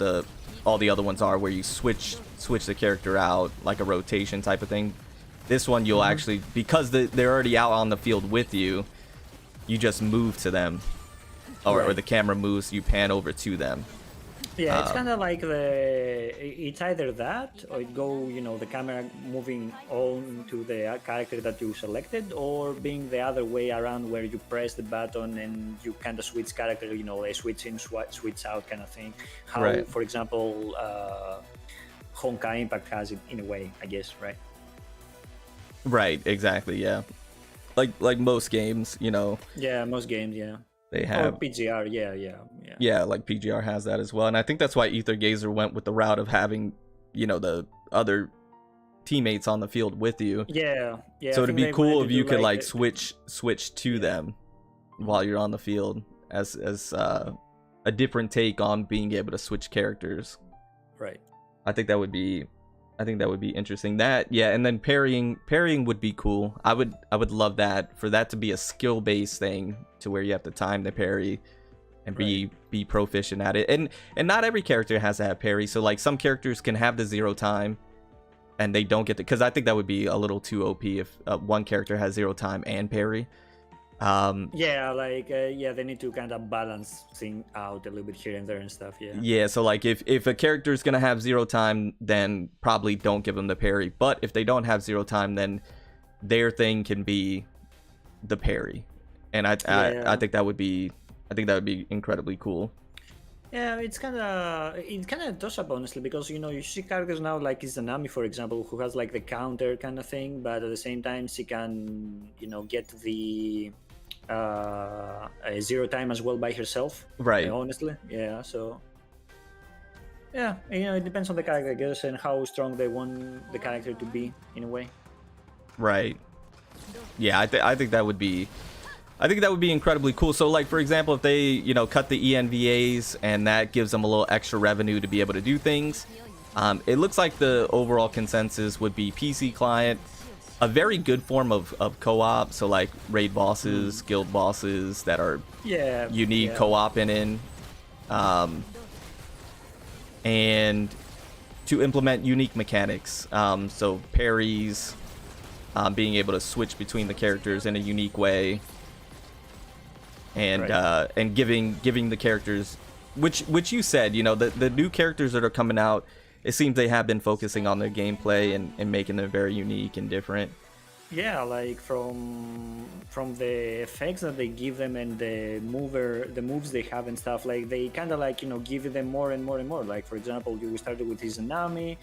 all the other ones are, where you switch the character out like a rotation type of thing. This one you'll actually, because they're already out on the field with you, you just move to them. Or the camera moves, you pan over to them. Yeah, it's kind of like it's either that or it go, you know, the camera moving on to the character that you selected, or being the other way around where you press the button and you kind of switch character, you know, a switch in, switch out kind of thing. How, for example, Honkai Impact has it in a way, I guess, right? Right, exactly, yeah. Like most games, you know. Yeah, most games, yeah. They have PGR, yeah, like PGR has that as well, and I think that's why Aether Gazer went with the route of having, you know, the other teammates on the field with you. Yeah. So it'd be cool if you could like switch to them while you're on the field as a different take on being able to switch characters. Right. I think that would be interesting. That, yeah, and then parrying would be cool. I would love that, for that to be a skill based thing, to where you have to time the parry and be proficient at it. And not every character has to have parry. So like some characters can have the 0 time and they don't get because I think that would be a little too OP if one character has 0 time and parry. They need to kind of balance things out a little bit here and there and stuff. Yeah, so like if a character is gonna have 0 time, then probably don't give them the parry. But if they don't have 0 time, then their thing can be the parry. And I think that would be incredibly cool. Yeah, it kind of does up, honestly, because, you know, you see characters now like Izanami, for example, who has like the counter kind of thing, but at the same time she can, you know, get the 0 time as well by herself. Right. Honestly, yeah. So yeah, you know, it depends on the character, I guess, and how strong they want the character to be in a way. Right. Yeah, I think that would be. I think that would be incredibly cool. So like, for example, if they, you know, cut the ENVAs and that gives them a little extra revenue to be able to do things. It looks like the overall consensus would be PC client, a very good form of co-op. So like raid bosses, guild bosses that are unique co-oping in. And to implement unique mechanics. So parries, being able to switch between the characters in a unique way. And giving the characters, which you said, you know, the new characters that are coming out, it seems they have been focusing on their gameplay and making them very unique and different. Yeah, like from the effects that they give them and the moves they have and stuff, like they kind of like, you know, give them more and more and more. Like, for example, we started with Izanami,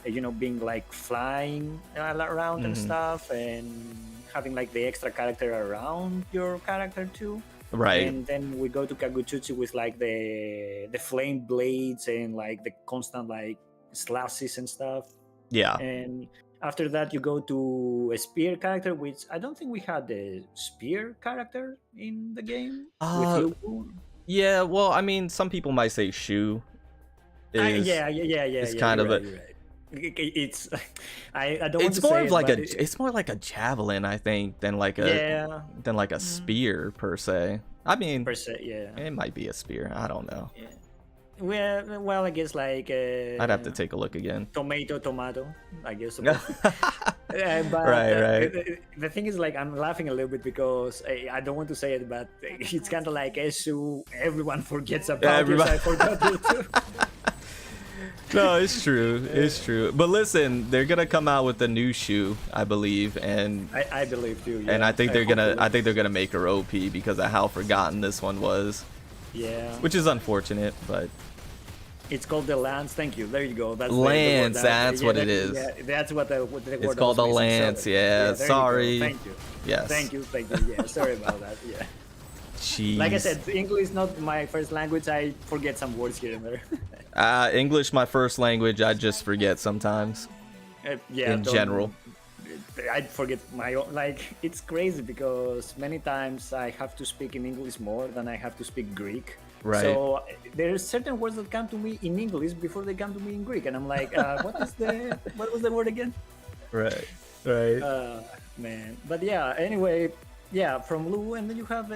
you know, being like flying around and stuff, and having like the extra character around your character too. Right. And then we go to Kaguchutsu with like the flame blades and like the constant like slashes and stuff. Yeah. And after that you go to a spear character, which I don't think we had a spear character in the game with you. Yeah, well, I mean, some people might say Shu is it's kind of right. It's I don't want it's to more say of like it's more like a javelin, I think, than like a spear per se. I mean, it might be a spear, I don't know. Well, I guess like I'd have to take a look again. Tomato, I guess. But Right. the thing is, like, I'm laughing a little bit because I don't want to say it, but it's kind of like SU. Everyone forgets about this. Everybody. I forgot it too. No, it's true. It's true. But listen, they're gonna come out with a new shoe, I believe, and I believe too. Yeah. and I think they're gonna hopefully. make her OP because of how forgotten this one was, Yeah. which is unfortunate. But It's called the Lance. Thank you. There you go. That's Lance, the word. that's what it is. Yeah, that's what the word it's called I the was missing. Lance. Sorry. Yeah, there you go. sorry. Thank you. Yes. Thank you. Yeah, sorry about that. Yeah. Jeez. Like I said, English is not my first language. I forget some words here and there. English, my first language. I just forget sometimes. Yeah. In general. I forget my own. Like, it's crazy because many times I have to speak in English more than I have to speak Greek. Right. So there's certain words that come to me in English before they come to me in Greek, and I'm like, what was the word again? Right. Man. But yeah. Anyway, yeah. From Lu, and then you have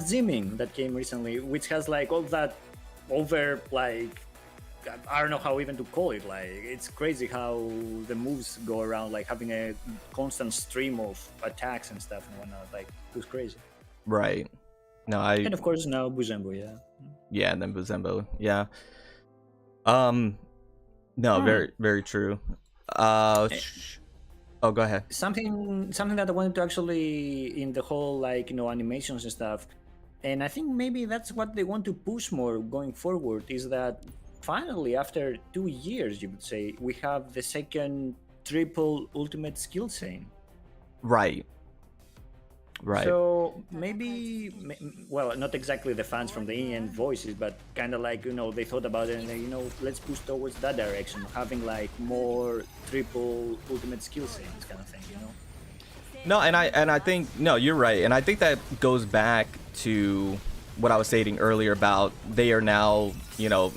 Zimming that came recently, which has like all that over, like, I don't know how even to call it. Like, it's crazy how the moves go around, like having a constant stream of attacks and stuff and whatnot. Like, it was crazy. Right. No, And of course now Buzenbo, yeah. Yeah, and then Buzenbo. Yeah. No, very true. Oh, go ahead. Something that I wanted to actually, in the whole, like, animations and stuff, and I think maybe that's what they want to push more going forward, is that finally, after 2 years, you would say, we have the second triple ultimate skill chain. Right. So maybe, well, not exactly the fans from the end voices, but kind of like, they thought about it and they, let's push towards that direction, having like more triple ultimate skill chains kind of thing, No, and I think, no, you're right, and I think that goes back to what I was stating earlier about they are now,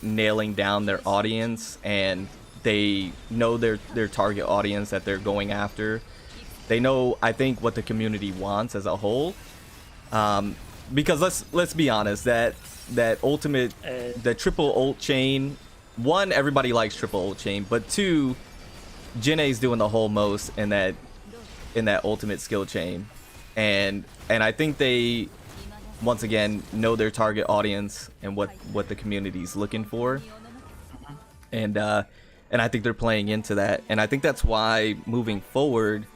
nailing down their audience, and they know their target audience that they're going after. They know, I think, what the community wants as a whole. Because let's be honest, that ultimate, the triple ult chain, one, everybody likes triple ult chain, but two, Jin'e's doing the whole most in that ultimate skill chain, and I think they, once again, know their target audience and what the community's looking for, and I think they're playing into that, and I think that's why moving forward,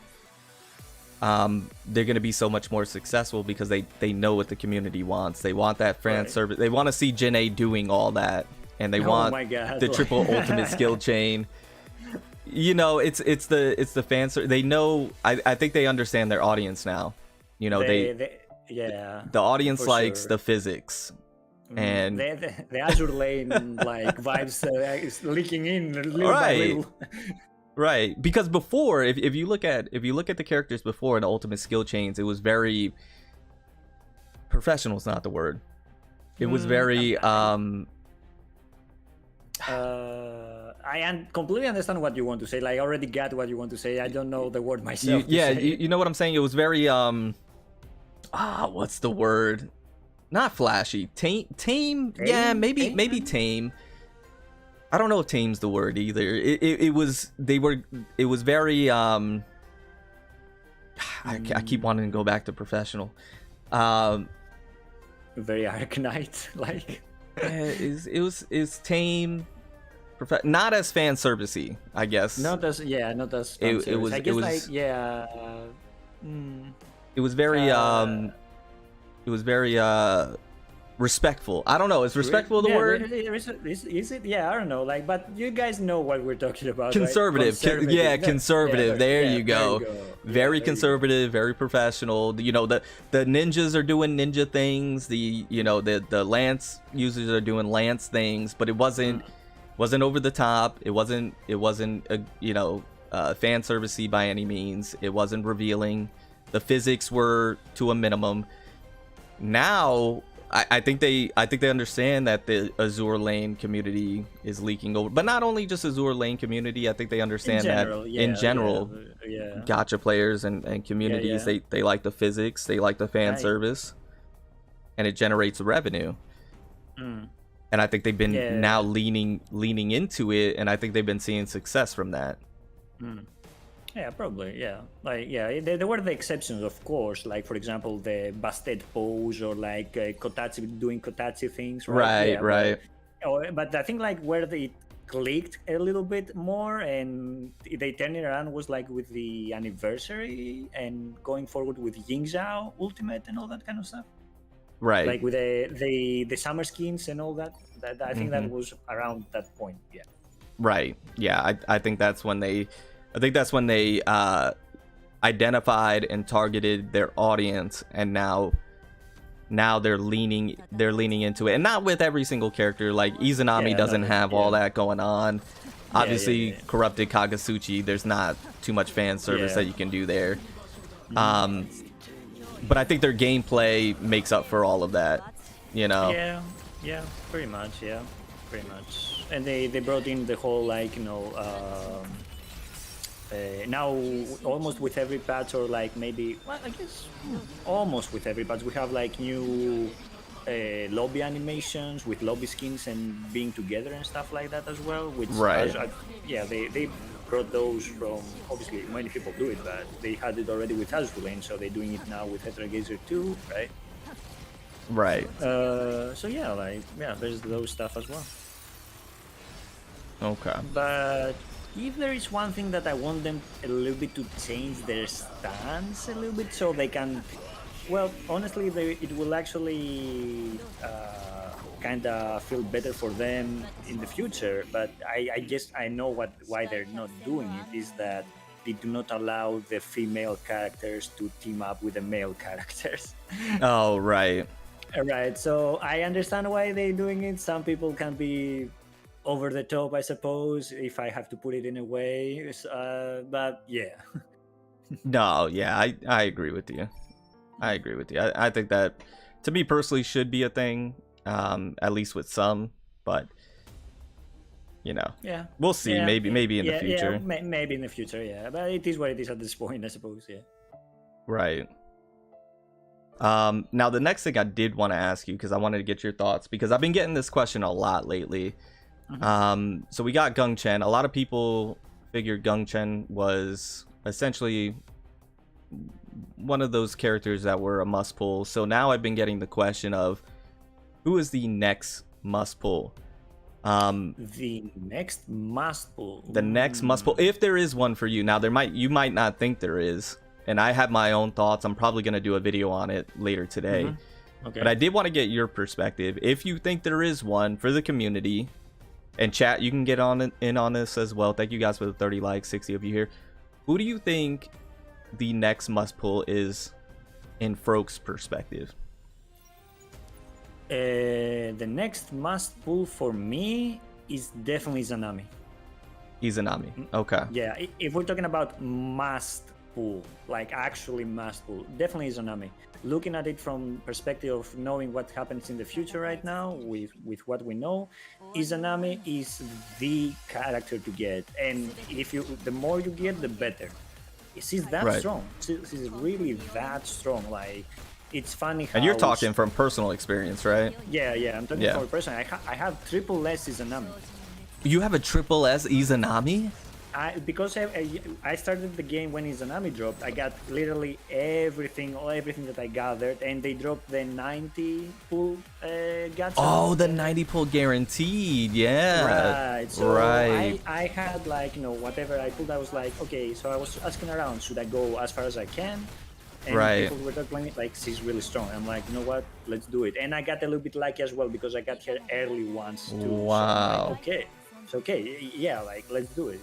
they're going to be so much more successful because they know what the community wants. They want that fan service. They want to see Jin'e doing all that, and they want the triple ultimate skill chain. It's the fan service. They know. I think they understand their audience now. Yeah. The audience likes the physics. And the Azure lane like vibes is leaking in little by little. Right, because before, if you look at the characters before in the ultimate skill chains, it was very professional. Is not the word. It was very I completely understand what you want to say. Like, I already got what you want to say. I don't know the word myself. You know what I'm saying. It was very what's the word? Not flashy. Tame. Yeah, maybe tame. I don't know if tame's the word either. It was very I keep wanting to go back to professional. Very Arcanite like. Is tame, not as fan servicey, I guess. Not as fan service. I guess it was very respectful. I don't know. Is respectful the word? Is it? Yeah, I don't know. Like, but you guys know what we're talking about. Conservative. Right? Conservative. There you go. Very conservative. Very professional. The ninjas are doing ninja things. The lance users are doing lance things. But it wasn't over the top. It wasn't fan servicey by any means. It wasn't revealing. The physics were to a minimum. Now, I think they understand that the Azure lane community is leaking over, but not only just Azure lane community. I think they understand in general, gacha players and communities, they like the physics, they like the fan service, and it generates revenue. And I think they've been now leaning into it, and I think they've been seeing success from that. Mm. Yeah, probably. Yeah, like yeah, there were the exceptions, of course. Like for example, the Bastet pose or like Kotatsu doing Kotatsu things, right? Right, Yeah, but right. but I think like where it clicked a little bit more and they turned it around was like with the anniversary and going forward with Ying Zhao Ultimate and all that kind of stuff. Right. Like with the summer skins and all that. That I think that Hmm. was around that point. Yeah. Right. Yeah, I think that's when they identified and targeted their audience, and now they're leaning into it, and not with every single character. Like Izanami Yeah. doesn't have all that going on. Yeah. Yeah. Obviously, Yeah. corrupted Kagasuchi, there's not too much fan service Yeah. that you can do there. Mhm. But I think their gameplay makes up for all of that. You know. Yeah, yeah, pretty much, yeah, pretty much. And they brought in the whole like now almost with every patch or like maybe well I guess almost with every patch we have like new lobby animations with lobby skins and being together and stuff like that as well. Which Right. yeah they brought those from obviously many people do it, but they had it already with Azure Lane, so they're doing it now with Aether 2, right? Right. So yeah, like yeah, there's those stuff as well. Okay. But if there is one thing that I want them a little bit to change their stance a little bit, so they can, well, honestly, it will actually kind of feel better for them in the future. But I guess I know why they're not doing it is that they do not allow the female characters to team up with the male characters. Oh, right. Right, so I understand why they're doing it. Some people can be over the top, I suppose, if I have to put it in a way. But yeah, No, yeah, I agree with you. I agree with you. I think that, to me personally, should be a thing, at least with some. But yeah, we'll see. yeah, Maybe in the future. maybe in the future, yeah. But it is what it is at this point, I suppose. Yeah. Right. Now the next thing I did want to ask you, because I wanted to get your thoughts, because I've been getting this question a lot lately. So we got Gung Chen. A lot of people figured Gung Chen was essentially one of those characters that were a must pull. So now I've been getting the question of who is the next must pull. The next must pull. The next must pull, if there is one for you. Now you might not think there is, and I have my own thoughts. I'm probably going to do a video on it later today. Okay. But I did want to get your perspective. If you think there is one for the community, and chat, you can get in on this as well. Thank you guys for the 30 likes, 60 of you here. Who do you think the next must pull is in Froke's perspective? The next must pull for me is definitely Zanami. Izanami. Okay. Yeah, if we're talking about must pull, like actually must pull, definitely Izanami. Looking at it from perspective of knowing what happens in the future right now with what we know, Izanami is the character to get, and the more you get, the better. She's that Right. strong. She's really that strong. Like it's funny how And you're talking from personal experience, right? Yeah, I'm talking Yeah. from a person. I have triple S Izanami. You have a triple S Izanami? Because I started the game when Izanami dropped. I got literally everything that I gathered, and they dropped the 90 pull gacha. Oh, the 90 pull guaranteed. Yeah. Right. So Right. I had like whatever I pulled. I was like, okay. So I was asking around, should I go as far as I can? And Right. people were talking like she's really strong. I'm like, you know what? Let's do it. And I got a little bit lucky as well because I got here early once too. So I'm Wow. like, okay. It's okay. Yeah, like let's do it.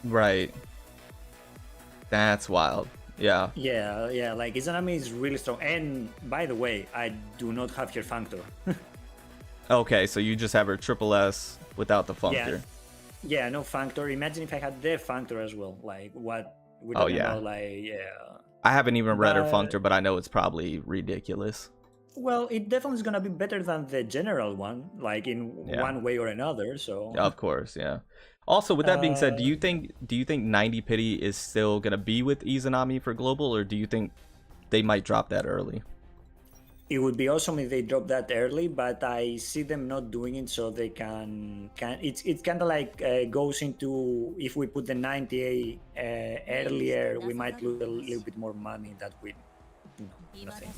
Right. That's wild. Yeah. Yeah. Like Izanami is really strong. And by the way, I do not have her functor. Okay, so you just have her triple S without the functor. Yeah, no functor. Imagine if I had the functor as well. Like what we're Oh, talking yeah. about. Like yeah. I haven't even read her But- functor, but I know it's probably ridiculous. Well, it definitely is gonna be better than the general one, like in Yeah. one way or another. So Of course, yeah. Also, with that being said, do you think 90 pity is still gonna be with Izanami for global, or do you think they might drop that early? It would be awesome if they drop that early, but I see them not doing it so they can it's kind of like goes into, if we put the 90 earlier, we might lose a little bit more money that we nothing.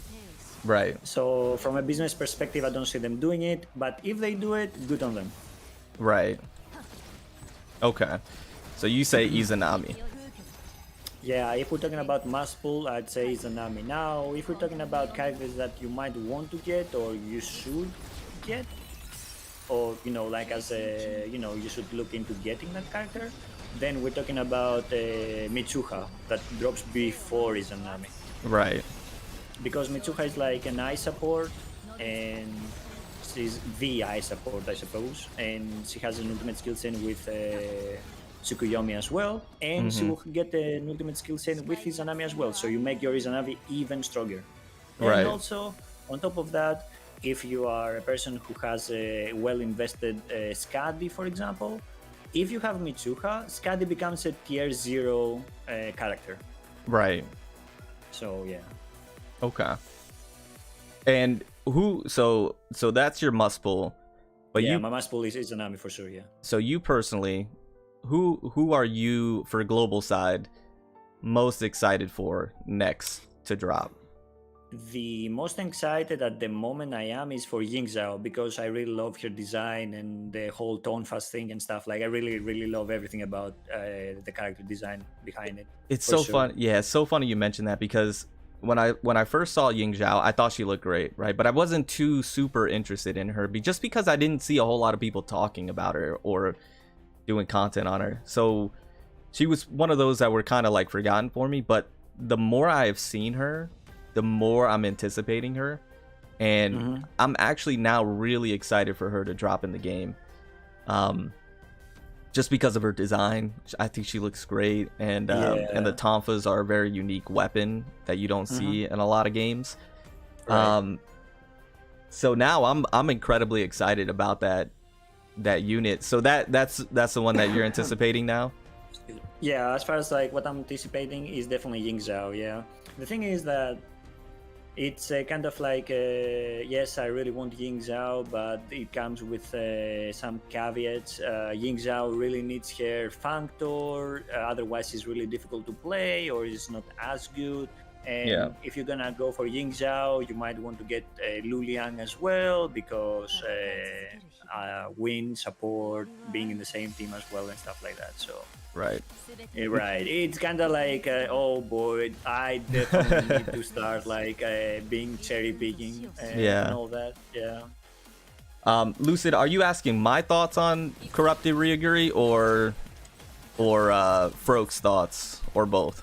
Right. So from a business perspective, I don't see them doing it, but if they do it, good on them. Right. Okay. So you say Izanami. Yeah, if we're talking about mass pool, I'd say Izanami. Now, if we're talking about characters that you might want to get or you should get, or like as a you should look into getting that character, then we're talking about Mitsuha that drops before Izanami. Right. Because Mitsuha is like an eye support, and she's the eye support, I suppose, and she has an ultimate skill set with Tsukuyomi as well, and she will get an ultimate skill set with Izanami as well, so you make your Izanami even stronger. Right. And also, on top of that, if you are a person who has a well-invested Skadi, for example, if you have Mitsuha, Skadi becomes a tier 0 character. Right. So, yeah. Okay. And who? So that's your must pull. But yeah, my must pull is Izanami for sure. Yeah. So you personally, who are you for global side most excited for next to drop? The most excited at the moment I am is for Ying Zhao, because I really love her design and the whole tone fast thing and stuff. Like I really love everything about the character design behind it. It's so fun. Yeah, it's so funny you mentioned that, because when I first saw Ying Zhao, I thought she looked great, right? But I wasn't too super interested in her, just because I didn't see a whole lot of people talking about her or doing content on her. So she was one of those that were kind of like forgotten for me. But the more I have seen her, the more I'm anticipating her, and I'm actually now really excited for her to drop in the game, just because of her design. I think she looks great, and the tonfas are a very unique weapon that you don't see in a lot of games. Right. So now I'm incredibly excited about that unit. So that's the one that you're anticipating now. Yeah, as far as like what I'm anticipating is definitely Ying Zhao. Yeah, the thing is that it's kind of like yes, I really want Ying Zhao, but it comes with some caveats. Ying Zhao really needs her Functor, otherwise it's really difficult to play or it's not as good. And if you're gonna go for Ying Zhao, you might want to get Lu Liang as well, because win support, being in the same team as well and stuff like that. So right, it's kind of like oh boy, I definitely need to start like being cherry picking and all that. Lucid, are you asking my thoughts on Corrupted Ryuguri or Froke's thoughts, or both?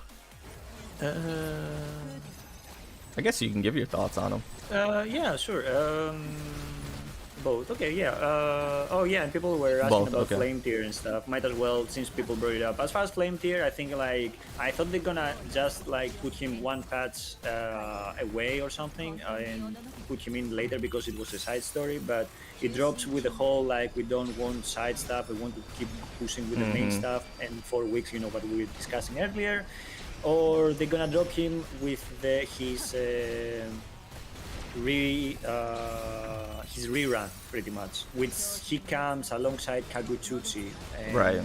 I guess you can give your thoughts on them. Yeah, sure. Both. Okay, yeah. Oh, yeah, and people were asking about flame tier and stuff. Might as well, since people brought it up. As far as flame tier, I think like I thought they're gonna just like put him one patch away or something and put him in later because it was a side story. But it drops with the whole like we don't want side stuff. We want to keep pushing with the main stuff. And 4 weeks, you know what we were discussing earlier. Or they're gonna drop him with his rerun, pretty much, which he comes alongside Kaguchutsu. Right.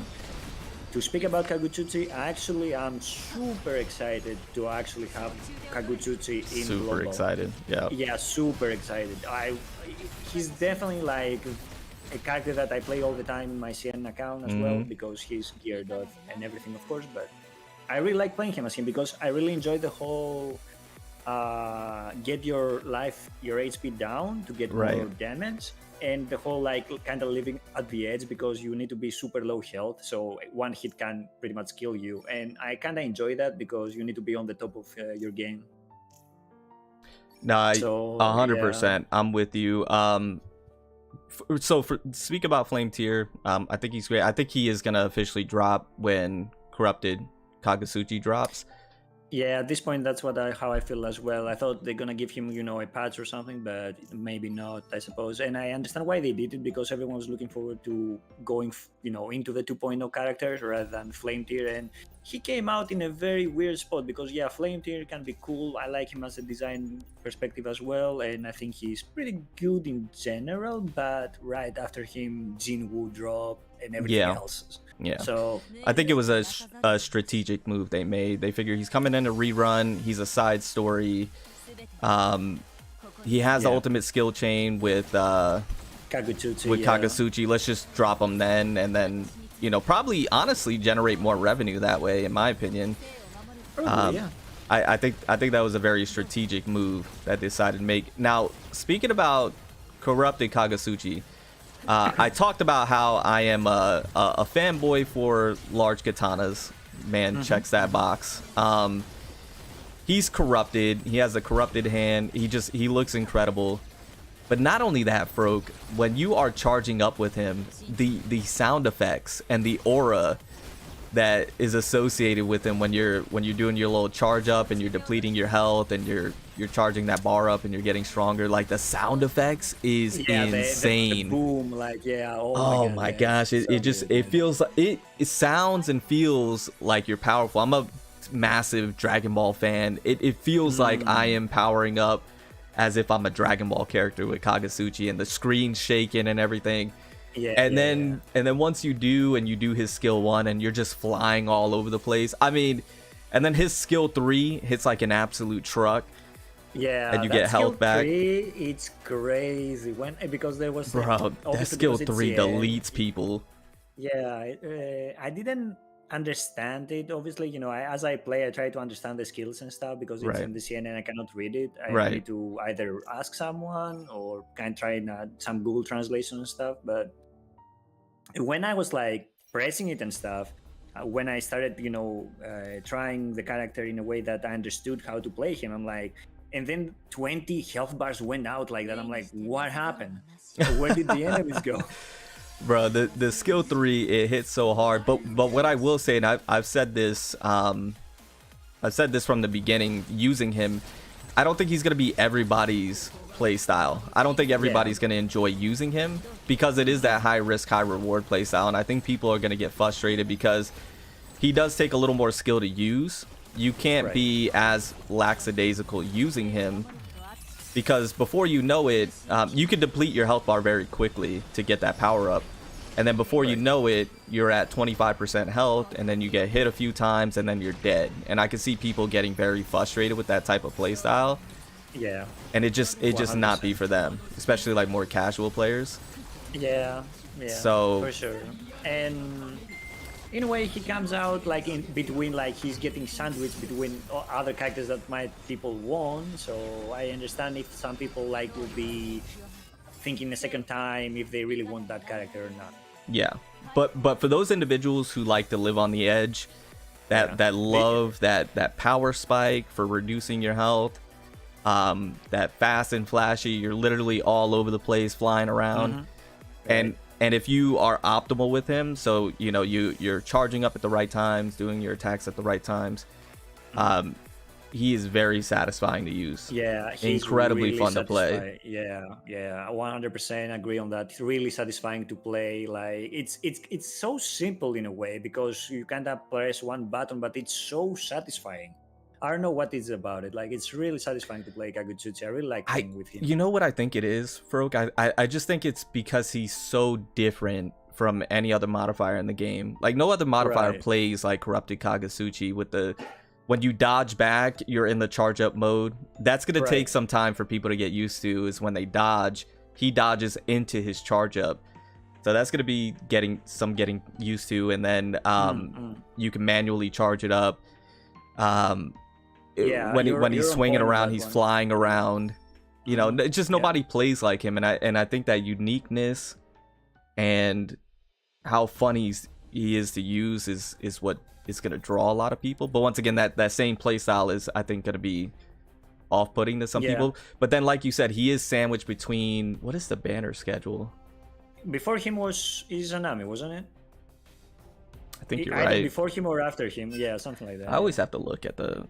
To speak about Kaguchutsu, actually, I'm super excited to actually have Kaguchutsu in Super global. Excited, yeah. Yeah, super excited. He's definitely like a character that I play all the time in my CN account as well, because he's geared up and everything, of course, but I really like playing him as him because I really enjoy the whole get your HP down to get more damage, and the whole like kind of living at the edge because you need to be super low health, so one hit can pretty much kill you, and I kind of enjoy that because you need to be on the top of your game. Nah, 100%. I'm with you. Speak about Flame Tier. I think he's great. I think he is gonna officially drop when Corrupted Kagutsuchi drops. Yeah, at this point, that's how I feel as well. I thought they're gonna give him, a patch or something, but maybe not, I suppose. And I understand why they did it, because everyone was looking forward to going, into the 2.0 characters rather than Flame Tier. And he came out in a very weird spot because, yeah, Flame Tier can be cool. I like him as a design perspective as well, and I think he's pretty good in general. But right after him, Jinwoo drop and everything Yeah. else. Yeah. So I think it was a strategic move they made. They figure he's coming in to rerun. He's a side story. He has the ultimate skill chain with Kagutsuchi. Let's just drop him then, and then probably honestly generate more revenue that way, in my opinion. Probably, yeah. I think that was a very strategic move that they decided to make. Now, speaking about corrupted Kagutsuchi, I talked about how I am a fanboy for large katanas. Man, checks that box. He's corrupted. He has a corrupted hand. He looks incredible. But not only that, Froke, when you are charging up with him, the sound effects and the aura that is associated with him when you're doing your little charge up and you're depleting your health and you're charging that bar up and you're getting stronger, like the sound effects is insane. The boom, like, oh my gosh, it feels like it sounds and feels like you're powerful. I'm a massive Dragon Ball fan. It feels like I am powering up as if I'm a Dragon Ball character with Kagutsuchi, and the screen shaking and everything. And then once you do his skill 1 and you're just flying all over the place. I mean, and then his skill 3 hits like an absolute truck. Yeah, and you get health back. It's crazy because there was that skill 3 deletes people. Yeah, I didn't understand it. Obviously, as I play, I try to understand the skills and stuff because it's in the CN and I cannot read it. I need to either ask someone or can try some Google translation and stuff. But when I was like pressing it and stuff, when I started, trying the character in a way that I understood how to play him, I'm like, and then 20 health bars went out like that. I'm like, what happened? Where did the enemies go? Bro, the skill 3, it hits so hard. But what I will say, and I've said this from the beginning, using him, I don't think he's gonna be everybody's play style. I don't think everybody's gonna enjoy using him because it is that high risk, high reward play style, and I think people are gonna get frustrated because he does take a little more skill to use. You can't be as lackadaisical using him because before you know it, you can deplete your health bar very quickly to get that power up. And then before you know it, you're at 25% health, and then you get hit a few times, and then you're dead. And I can see people getting very frustrated with that type of playstyle. Yeah. And it just 100%. Not be for them, especially like more casual players. Yeah. So for sure. And in a way, he comes out like in between, like he's getting sandwiched between other characters that people want. So I understand if some people will be thinking a second time if they really want that character or not. Yeah, but for those individuals who like to live on the edge, that love that power spike for reducing your health, that fast and flashy, you're literally all over the place flying around, and if you are optimal with him, so you're charging up at the right times, doing your attacks at the right times, he is very satisfying to use. Yeah, he's incredibly really fun to play. Yeah, 100% agree on that. It's really satisfying to play. Like it's so simple in a way because you kind of press one button, but it's so satisfying. I don't know what it's about it. Like it's really satisfying to play Kagutsuchi. I really like playing with him. You know what I think it is, Farouk? I just think it's because he's so different from any other modifier in the game. Like no other modifier plays like corrupted Kagutsuchi with the. When you dodge back, you're in the charge up mode. That's going to take some time for people to get used to, is when they dodge, he dodges into his charge up. So that's going to be getting used to. And then you can manually charge it up. When he's swinging around, he's flying around. Just nobody plays like him. And I think that uniqueness and how fun he is to use is what is going to draw a lot of people. But once again, that same play style is, I think, going to be off-putting to some people. But then, like you said, he is sandwiched between, what is the banner schedule? Before him was Izanami, wasn't it? I think you're right. Before him or after him, yeah, something like that. I always have to look at the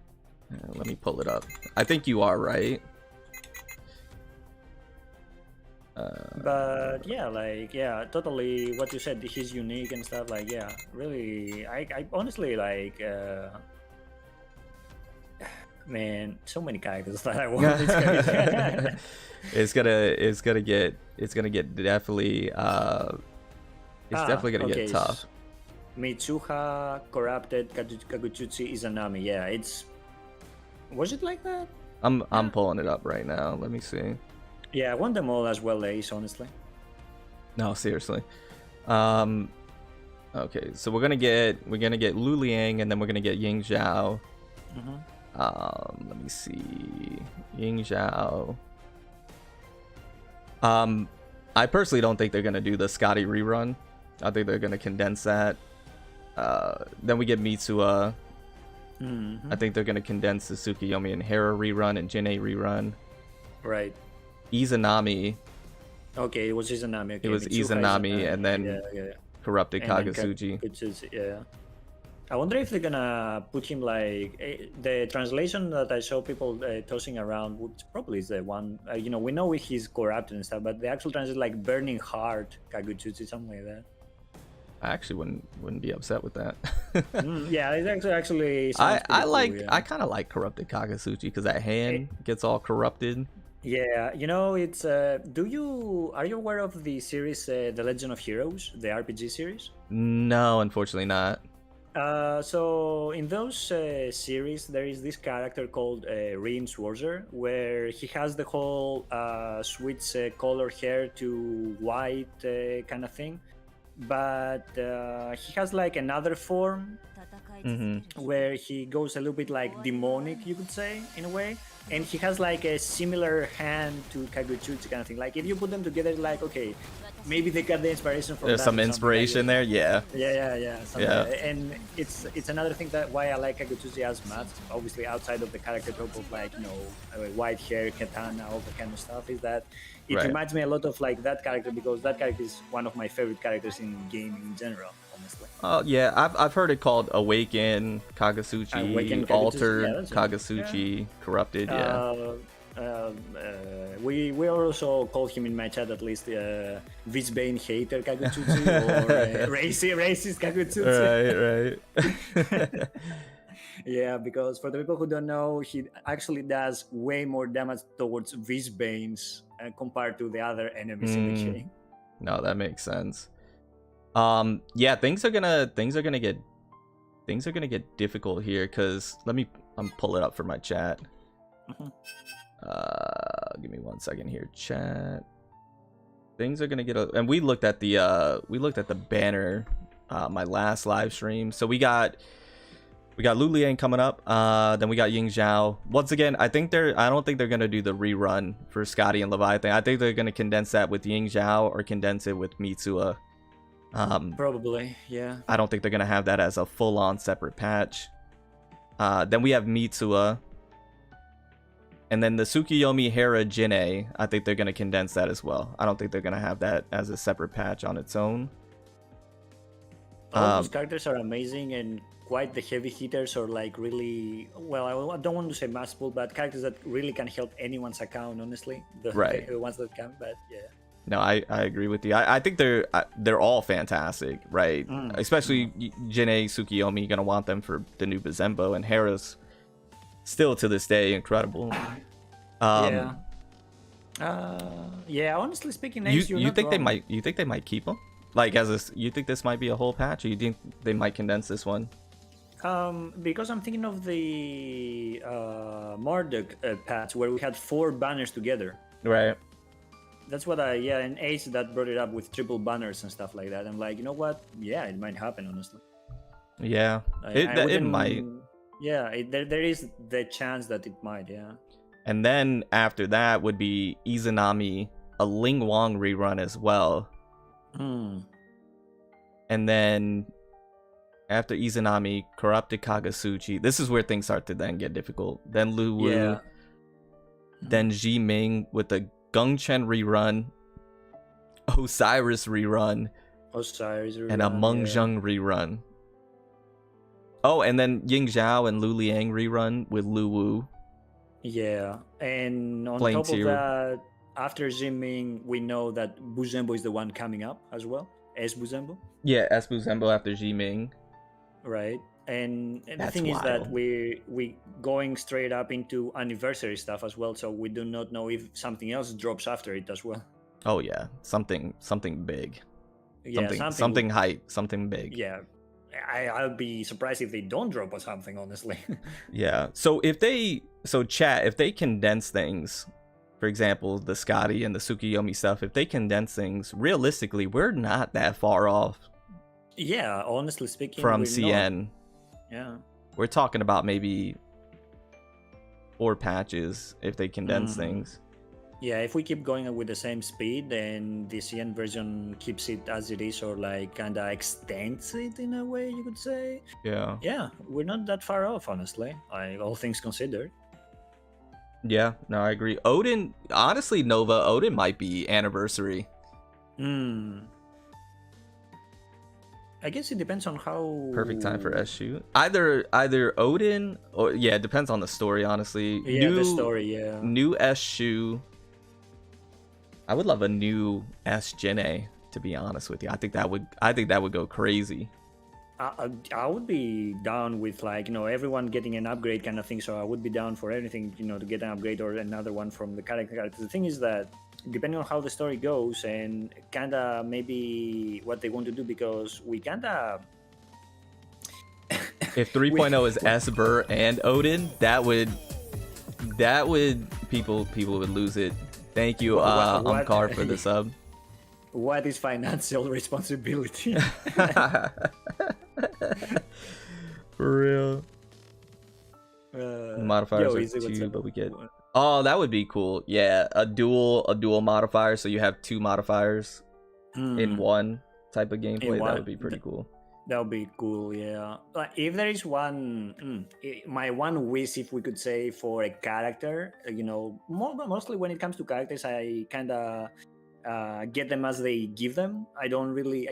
Let me pull it up. I think you are right. But yeah, like yeah, totally what you said. He's unique and stuff. Like yeah, really, I honestly like. Man, so many characters that I want. It's crazy. It's gonna get definitely definitely gonna get tough. Mitsuha, Corrupted, Kaguchutsu, Izanami. Yeah, it's. Was it like that? I'm pulling it up right now. Let me see. Yeah, I want them all as well, Ace, honestly. No, seriously. Okay, so we're gonna get Lu Liang, and then we're gonna get Ying Zhao. Let me see. Ying Zhao. I personally don't think they're gonna do the Scotty rerun. I think they're gonna condense that. Then we get Mitsuha. I think they're gonna condense the Tsukuyomi and Hera rerun and Jinei rerun. Right. Izanami. Okay, it was Izanami. Okay. It was Izanami, and then Corrupted Kagutsuchi. Yeah. I wonder if they're gonna put him like the translation that I saw people tossing around, which probably is the one. We know he's corrupted and stuff, but the actual translation like Burning Heart Kagutsuchi, something like that. I actually wouldn't be upset with that. Yeah, it actually. I kind of like Corrupted Kagutsuchi because that hand gets all corrupted. Yeah, it's. Are you aware of the series, The Legend of Heroes, the RPG series? No, unfortunately not. So in those series, there is this character called Rin Sworzer, where he has the whole switch color hair to white kind of thing, but he has like another form where he goes a little bit like demonic, you could say, in a way, and he has like a similar hand to Kaguchutsu kind of thing. Like if you put them together, like okay, maybe they got the inspiration from. There's some inspiration there, yeah. Yeah. And it's another thing that why I like Kaguchutsu as much, obviously outside of the character trope of like white hair, katana, all that kind of stuff, is that it reminds me a lot of like that character, because that character is one of my favorite characters in gaming in general, honestly. Oh yeah, I've heard it called Awaken Kagutsuchi, Altered Kagutsuchi, Corrupted. We also call him in my chat at least Vizbane hater Kagutsuchi or racist Kagutsuchi. Right. Yeah, because for the people who don't know, he actually does way more damage towards Vizbanes compared to the other enemies in the game. No, that makes sense. Yeah, things are gonna get difficult here, because I'm pull it up for my chat. Give me 1 second here, chat. Things are gonna get and we looked at the banner my last live stream. So we got Lu Liang coming up, then we got Ying Zhao. Once again, I don't think they're gonna do the rerun for Scotty and Leviathan. I think they're gonna condense that with Ying Zhao or condense it with Mitsuha. Probably, yeah. I don't think they're gonna have that as a full-on separate patch. Then we have Mitsuha. And then the Tsukuyomi Hera Jinei, I think they're going to condense that as well. I don't think they're going to have that as a separate patch on its own. All those characters are amazing and quite the heavy hitters, or like really, well, I don't want to say masterful, but characters that really can help anyone's account, honestly. The ones that can, but yeah. No, I agree with you. I think they're all fantastic, right? Especially Jinei, Tsukuyomi, going to want them for the new Buzenbo, and Hera's still to this day incredible. Yeah, honestly speaking, Ace, you think they might keep them, like you think this might be a whole patch, or you think they might condense this one? Because I'm thinking of the Marduk patch where we had 4 banners together, right? That's what and Ace that brought it up with triple banners and stuff like that. I'm like, you know what, yeah, it might happen, honestly. Yeah, it might. Yeah, there is the chance that it might, yeah. And then after that would be Izanami, a Ling Wang rerun as well. And then after Izanami, Corrupted Kagutsuchi. This is where things start to then get difficult. Then Lu Wu. Then Ji Ming with the Gongchen rerun. Osiris rerun. And a Meng Zheng rerun. Oh, and then Ying Zhao and Lu Liang rerun with Lu Wu. Yeah, and on Playing top of tier. that, after Jinming, we know that Buzenbo is the one coming up as well as Buzenbo. Yeah, as Buzenbo after Jiming. Right. And the That's thing is that wild. we going straight up into anniversary stuff as well, so we do not know if something else drops after it as well. Oh yeah, something big. Yeah, Something hype, something big. Yeah, I'll be surprised if they don't drop or something, honestly. Yeah. So chat, if they condense things, for example, the Scotty and the Tsukiyomi stuff, if they condense things, realistically, we're not that far off Yeah, honestly speaking, from we're CN. not. Yeah. We're talking about maybe 4 patches if they condense things. Yeah, if we keep going with the same speed, then the CN version keeps it as it is, or like kind of extends it in a way, you could say. Yeah. Yeah, we're not that far off, honestly. All things considered. Yeah, no, I agree. Odin, honestly, Nova, Odin might be anniversary. I guess it depends on how Perfect time for S shoot. Either Odin or it depends on the story, honestly. Yeah, the story, yeah. New S shoe. I would love a new S Jin, to be honest with you. I think that would go crazy. I would be down with, like, everyone getting an upgrade kind of thing. So I would be down for anything, to get an upgrade or another one from the character. The thing is that depending on how the story goes and kind of maybe what they want to do, because we kind of If 3.0 is Esper and Odin, that would people would lose it. Thank you, Umkar, for the sub. What is financial responsibility? For real. Modifiers are 2, but we get. Oh, that would be cool. Yeah, a dual modifier, so you have 2 modifiers in one type of gameplay. That would be pretty cool. That would be cool, yeah. Like, if there is one, my one wish, if we could say, for a character, mostly when it comes to characters, I kind of get them as they give them. I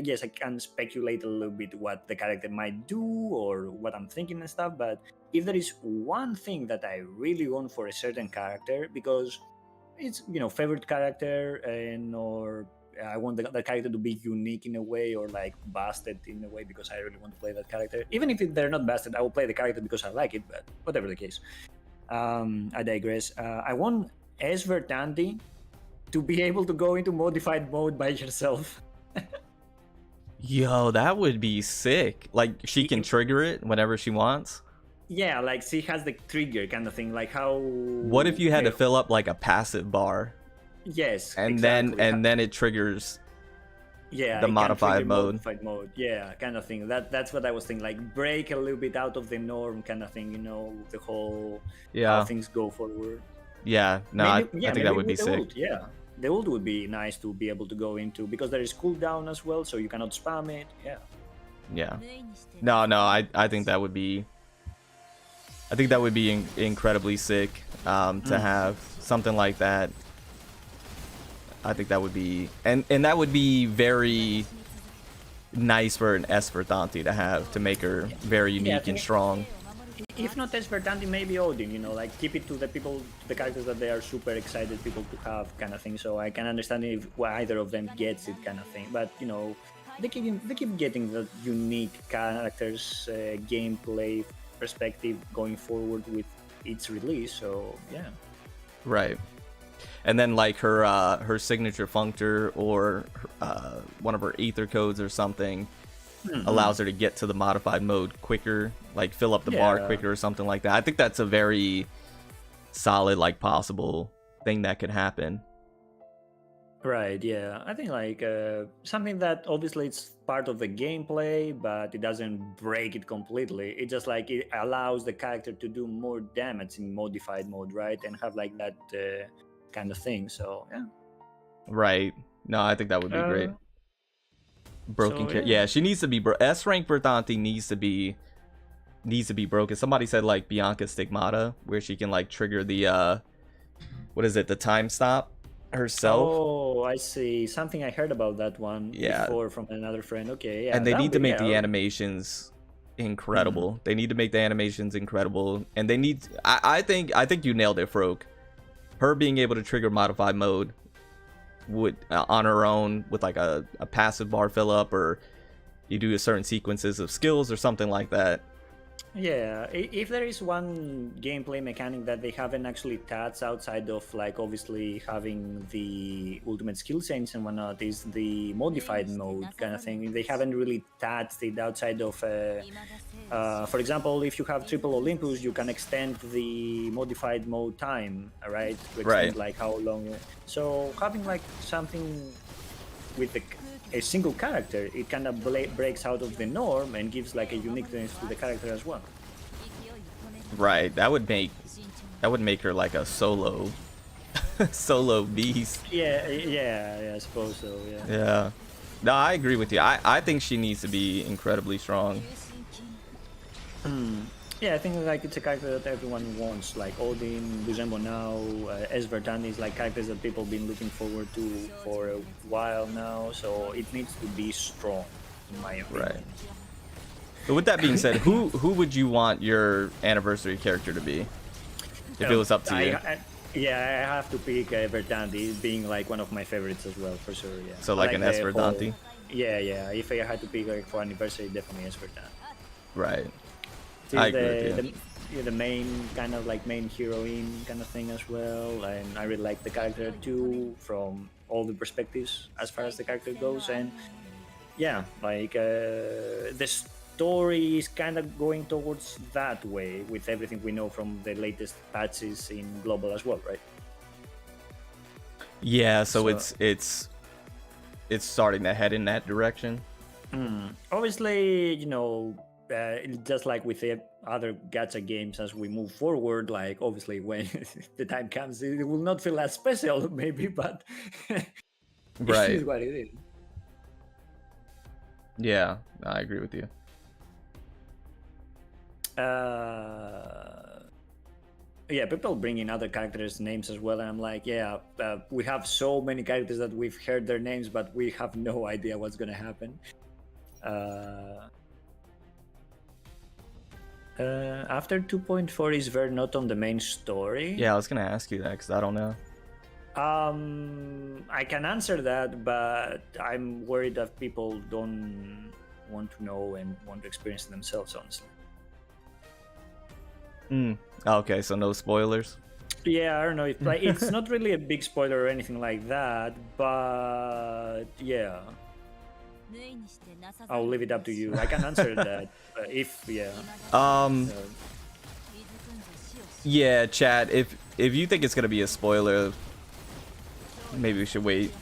guess I can speculate a little bit what the character might do or what I'm thinking and stuff, but if there is one thing that I really want for a certain character, because it's, favorite character, or I want the character to be unique in a way, or like busted in a way, because I really want to play that character. Even if they're not busted, I will play the character because I like it, but whatever the case. I digress. I want Esver Tandy to be able to go into modified mode by herself. Yo, that would be sick. Like, she can trigger it whenever she wants. Yeah, like she has the trigger kind of thing. Like how. What if you had to fill up like a passive bar? Yes. And exactly. then it triggers. Yeah, the modified mode. Modified mode. Yeah, kind of thing. That's what I was thinking. Like break a little bit out of the norm, kind of thing. The whole how things go forward. Yeah. No, I think that would be sick. Ult, yeah. The ult would be nice to be able to go into, because there is cooldown as well, so you cannot spam it. Yeah. Yeah. No, I think that would be. I think that would be incredibly sick to have something like that. I think that would be, and that would be very nice for an Esper Dante to have, to make her very unique and strong. If not Esper Dante, maybe Odin, like keep it to the characters that they are super excited people to have, kind of thing. So I can understand if either of them gets it, kind of thing. But they keep getting the unique characters, gameplay perspective going forward with its release. So yeah. Right. And then like her signature functor or one of her Aether codes or something allows her to get to the modified mode quicker, like fill up the bar quicker or something like that. I think that's a very solid, like, possible thing that could happen. Right, yeah. I think like something that obviously it's part of the gameplay, but it doesn't break it completely. It just like it allows the character to do more damage in modified mode, right? And have like that kind of thing. So yeah. Right. No, I think that would be great. Broken so, yeah, she needs to be S rank Bertante needs to be broken. Somebody said like Bianca Stigmata, where she can like trigger the what is it, the time stop herself. Oh, I see. Something I heard about that one before from another friend. Okay, yeah. And they need to make the animations incredible. They need to make the animations incredible, and they need. I think you nailed it, Froke. Her being able to trigger modified mode would on her own with like a passive bar fill up, or you do a certain sequences of skills or something like that. Yeah, if there is one gameplay mechanic that they haven't actually touched outside of like obviously having the ultimate skill change and whatnot, is the modified mode kind of thing. They haven't really touched it outside of, for example, if you have triple Olympus, you can extend the modified mode time, right? To extend like how long. So having like something with a single character, it kind of breaks out of the norm and gives like a uniqueness to the character as well. Right, that would make her like a solo beast. Yeah, I suppose so. Yeah. No, I agree with you. I think she needs to be incredibly strong. Yeah, I think like it's a character that everyone wants, like Odin, Buzenbo now, Esverdan is like characters that people been looking forward to for a while now, so it needs to be strong, in my opinion. Right. So with that being said, who would you want your anniversary character to be? If it was up to you. I have to pick Verdandi, being like one of my favorites as well, for sure. Yeah. So like an Esverdanti? Yeah. If I had to pick like for anniversary, definitely Esverdanti. Right. She's I agree with you. the main kind of like main heroine kind of thing as well, and I really like the character too from all the perspectives as far as the character goes. And yeah, like the story is kind of going towards that way with everything we know from the latest patches in global as well, right? Yeah, so it's starting to head in that direction. Obviously, just like with the other gacha games, as we move forward, like obviously when the time comes, it will not feel as special, maybe, but right. It is what it is. Yeah, I agree with you. Yeah, people bring in other characters' names as well, and I'm like, we have so many characters that we've heard their names, but we have no idea what's gonna happen. After 2.4, is Ver not on the main story? Yeah, I was gonna ask you that because I don't know. I can answer that, but I'm worried that people don't want to know and want to experience it themselves, honestly. Okay, so no spoilers. Yeah, I don't know. It's not really a big spoiler or anything like that, but yeah. I'll leave it up to you. I can answer that Yeah, chat. If you think it's gonna be a spoiler, maybe we should wait.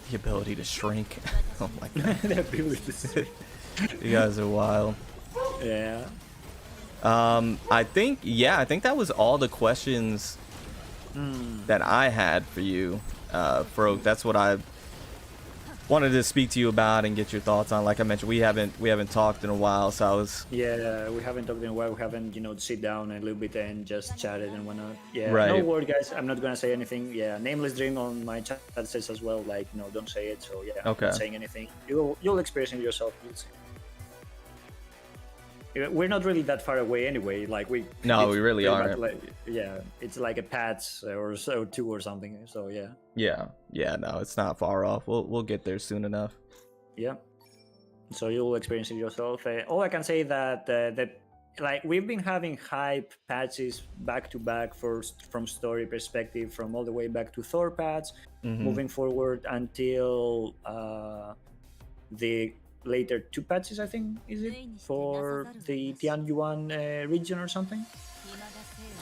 The ability to shrink. Oh my god. The ability to shrink. You guys are wild. Yeah. I think that was all the questions that I had for you, Froke. That's what I wanted to speak to you about and get your thoughts on. Like I mentioned, we haven't talked in a while, so I was. Yeah, we haven't talked in a while. We haven't, sit down a little bit and just chatted and whatnot. Yeah, right. No word, guys. I'm not gonna say anything. Yeah, Nameless Dream on my chat says as well, like, don't say it. So yeah, okay. I'm not saying anything. You'll experience it yourself. You'll see. We're not really that far away anyway. Like we really aren't. like, yeah, it's like a patch or so 2 or something. So yeah. Yeah. No, it's not far off. We'll get there soon enough. Yeah. So you'll experience it yourself. All I can say that like we've been having hype patches back to back from story perspective, from all the way back to Thor patch, moving forward until the later 2 patches, I think, is it, for the Tianyuan region or something.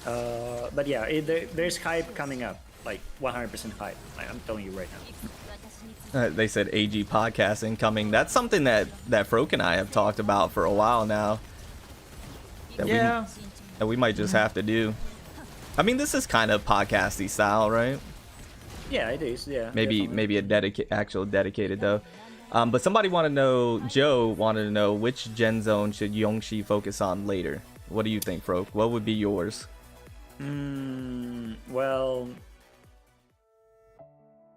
But yeah, there's hype coming up, like 100% hype. I'm telling you right now. They said AG podcast incoming. That's something that Froke and I have talked about for a while now. That we might just have to do. I mean, this is kind of podcasty style, right? Yeah, it is. Yeah. Maybe a actual dedicated though. But somebody Joe wanted to know which gen zone should Yongshi focus on later. What do you think, Froke? What would be yours? Well,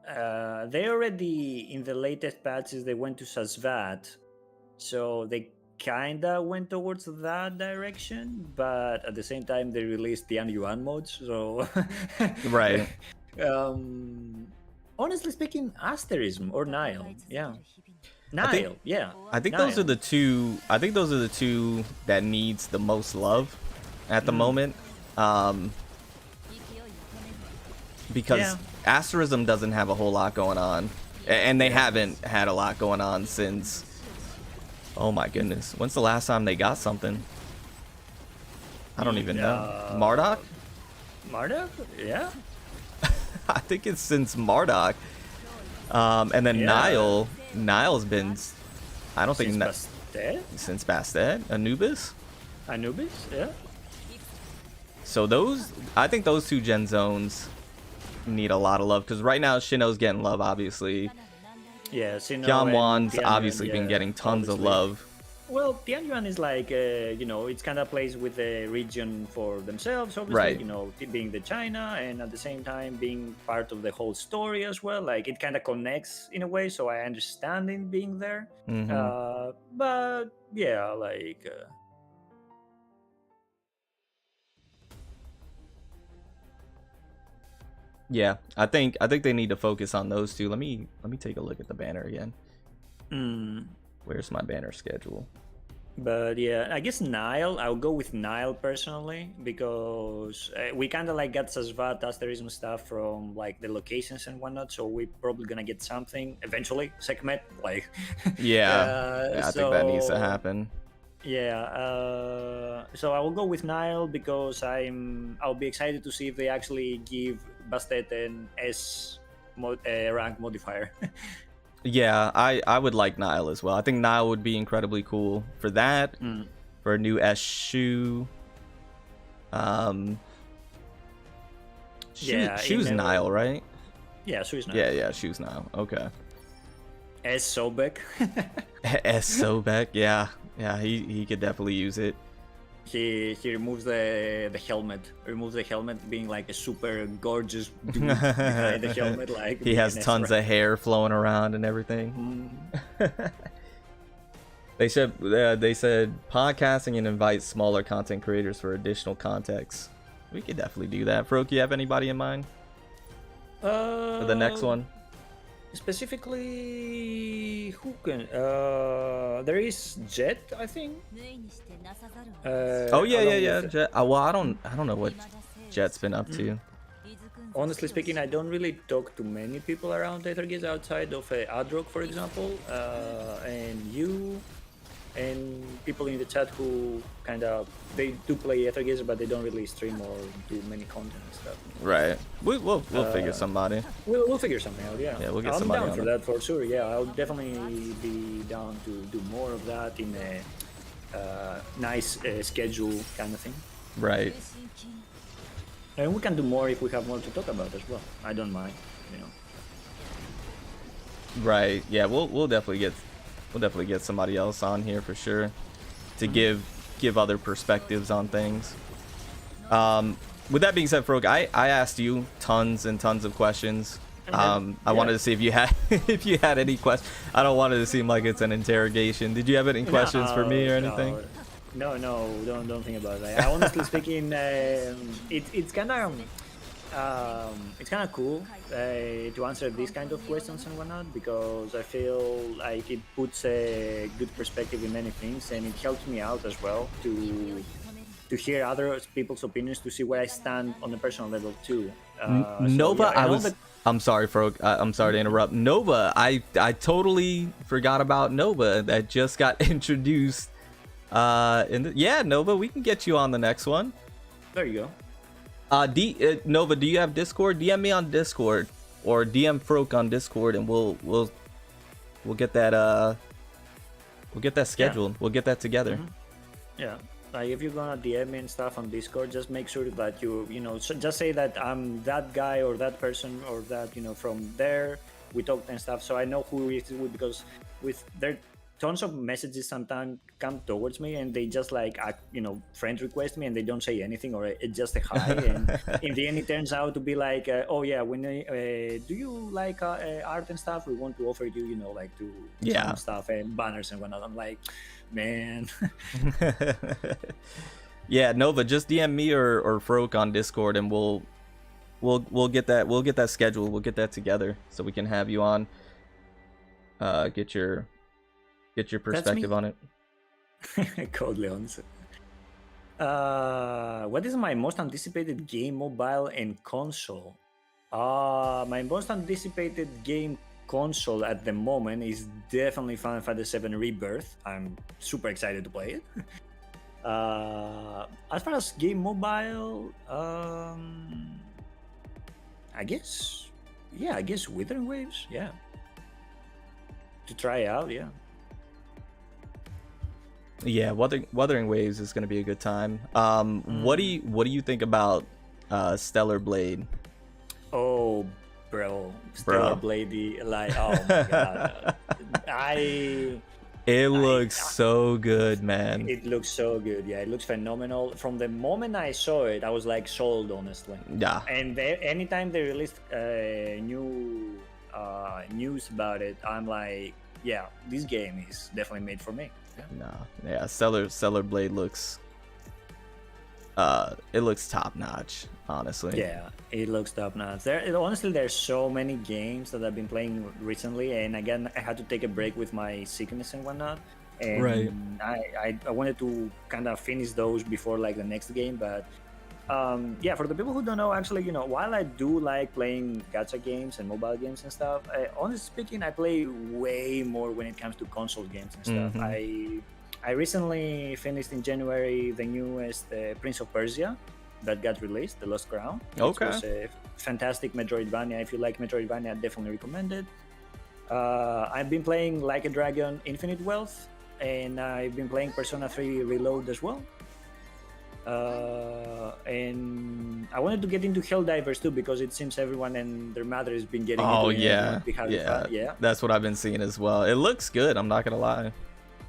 they already, in the latest patches, they went to Sasvat, so they kinda went towards that direction, but at the same time they released the Yuan modes. So, Right. um, honestly speaking, Asterism or Nile, yeah, I think Nile, yeah, I think those are Nile. the two. I think those are the two that needs the most love at the moment. Because Yeah. Asterism doesn't have a whole lot going on, and they haven't had a lot going on since. Oh my goodness, when's the last time they got something? I don't even know. Marduk? Marduk? Yeah. I think it's since Marduk. And then Yeah. Nile's been. I don't think Since that Bastet? since Bastet, Anubis. Anubis? Yeah. So I think those two gen zones need a lot of love because right now Shino's getting love, obviously. Yeah, Sinnoh Tianwan's and obviously Tianyuan, been yeah, getting tons of obviously. love. Well, Tianyuan is like, it's kind of plays with the region for themselves, obviously, Right. being the China and at the same time being part of the whole story as well. Like, it kind of connects in a way, so I understand it being there. Hmm. But, yeah, like... Yeah, I think they need to focus on those two. Let me take a look at the banner again. mm, Where's my banner schedule? But yeah, I guess Nile. I'll go with Nile personally because we kind of like got Sasvat asterism stuff from like the locations and whatnot. So we're probably gonna get something eventually. Sekhmet, like, Yeah, yeah, I think that needs to so happen. yeah. So I will go with Nile because I'll be excited to see if they actually give Bastet an rank modifier. Yeah, I would like Nile as well. I think Nile would be incredibly cool for that. Mm. For a new S shoe. Um, Yeah, shoes Nile, right? Yeah, Swiss Nile. Yeah, shoes Nile. Okay. S Sobek. S Sobek, yeah, he could definitely use it. He removes the helmet. Removes the helmet, being like a super gorgeous dude behind the helmet, like He being has an tons Ezra. of hair flowing around and everything. They said podcasting and invite smaller content creators for additional context. We could definitely do that. Froke, you have anybody in mind for the next one? Specifically, who can? There is Jet, I think. Oh yeah, along yeah. with- Jet. Well, I don't know what Jet's been up to. Honestly speaking, I don't really talk to many people around Aether outside of Adrock, for example, and you, and people in the chat who kind of they do play Aether but they don't really stream or do many content and stuff. Right. We'll figure somebody. We'll figure something out. Yeah. Yeah, we'll get I'm somebody down on for it. that for sure. Yeah, I'll definitely be down to do more of that in a nice schedule kind of thing. Right. And we can do more if we have more to talk about as well. I don't mind, Right. Yeah, we'll definitely get somebody else on here for sure to give other perspectives on things. With that being said, Frog, I asked you tons and tons of questions. I wanted to see if you had if you had any questions. I don't want it to seem like it's an interrogation. Did you have any questions for me or anything? No, don't think about that. Honestly speaking, it's kind of cool to answer these kind of questions and whatnot because I feel like it puts a good perspective in many things and it helps me out as well to hear other people's opinions to see where I stand on a personal level too. Nova, so, yeah, I'm sorry, Frog. I'm sorry to interrupt. Nova, I totally forgot about Nova. That just got introduced. Nova, we can get you on the next one. There you go. Nova, do you have Discord? DM me on Discord or DM Froke on Discord, and we'll get that scheduled. Yeah. We'll get that together. Yeah. Like if you're gonna DM me and stuff on Discord, just make sure that you just say that I'm that guy or that person or that from there. We talked and stuff, so I know who it is with because with there tons of messages sometimes come towards me, and they just like friend request me, and they don't say anything, or it's just a hi. And in the end, it turns out to be like, oh yeah, when do you like art and stuff? We want to offer you, like to some stuff and banners and whatnot. I'm like, man. Yeah, Nova, just DM me or Froke on Discord, and we'll get that scheduled. We'll get that together so we can have you on. Get your perspective on it. Code Leons. What is my most anticipated game, mobile and console? My most anticipated game console at the moment is definitely Final Fantasy VII Rebirth. I'm super excited to play it. As far as game mobile, I guess Withering Waves, yeah. To try out, yeah. Yeah, Wuthering Waves is gonna be a good time. What do you think about Stellar Blade? Oh, bro, Stellar Blade, like, oh my god, It looks so good, man. It looks so good. Yeah, it looks phenomenal. From the moment I saw it, I was like sold, honestly. Yeah. And anytime they released new news about it, I'm like, yeah, this game is definitely made for me. Yeah. Stellar Blade looks it looks top notch, honestly. Yeah, it looks top notch. Honestly, there's so many games that I've been playing recently, and again, I had to take a break with my sickness and whatnot. And right. I wanted to kind of finish those before like the next game, but yeah, for the people who don't know, actually, while I do like playing gacha games and mobile games and stuff, honestly speaking, I play way more when it comes to console games and stuff. I recently finished in January the newest Prince of Persia that got released, The Lost Crown. Okay. It was a fantastic Metroidvania. If you like Metroidvania, I definitely recommend it. I've been playing Like a Dragon Infinite Wealth, and I've been playing Persona 3 Reload as well. And I wanted to get into Helldivers too, because it seems everyone and their mother has been getting into it. Yeah, that's what I've been seeing as well. It looks good, I'm not gonna lie.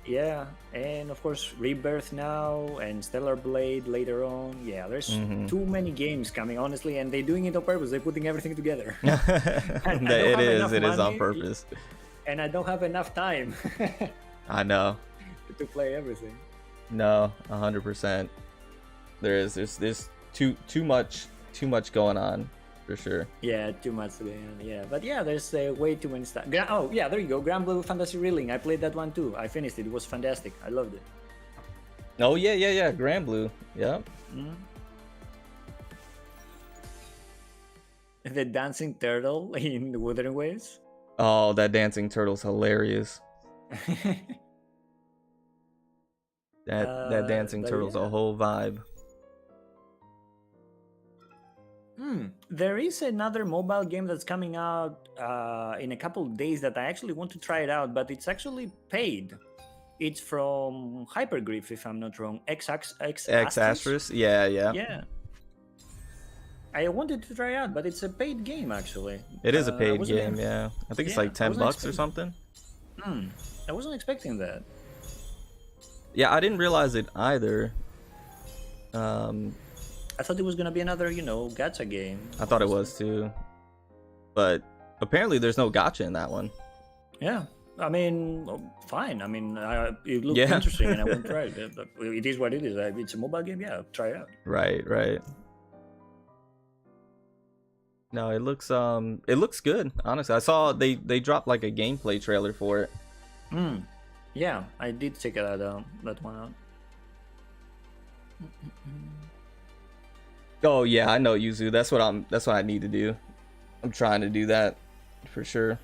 Yeah, and of course Rebirth now and Stellar Blade later on. Yeah, there's too many games coming, honestly, and they're doing it on purpose. They're putting everything together. It is on purpose. And I don't have enough time. I know. To play everything. No, 100%. There's too much going on. For sure. Yeah, too much going on. Yeah, but yeah, there's way too many stuff. Oh yeah, there you go. Grand Blue Fantasy Reeling. I played that one too. I finished it. It was fantastic. I loved it. Oh yeah. Grand Blue. Yeah. The dancing turtle in the Wuthering Waves. Oh, that dancing turtle's hilarious. that dancing turtle's a whole vibe. There is another mobile game that's coming out in a couple of days that I actually want to try it out, but it's actually paid. It's from Hypergriff, if I'm not wrong. X-Asterisk? Yeah. I wanted to try out, but it's a paid game, actually. It is a paid game, yeah. I think it's like $10 or something. I wasn't expecting that. Yeah, I didn't realize it either. I thought it was gonna be another, gacha game. I thought it was too, but apparently there's no gacha in that one. Yeah, I mean, fine. I mean, it looked interesting, and I went to try it. It is what it is. It's a mobile game. Yeah, try it out. Right. No, it looks good. Honestly, I saw they dropped like a gameplay trailer for it. Yeah, I did check that one out. Oh yeah, I know, Yuzu. That's what I need to do. I'm trying to do that for sure.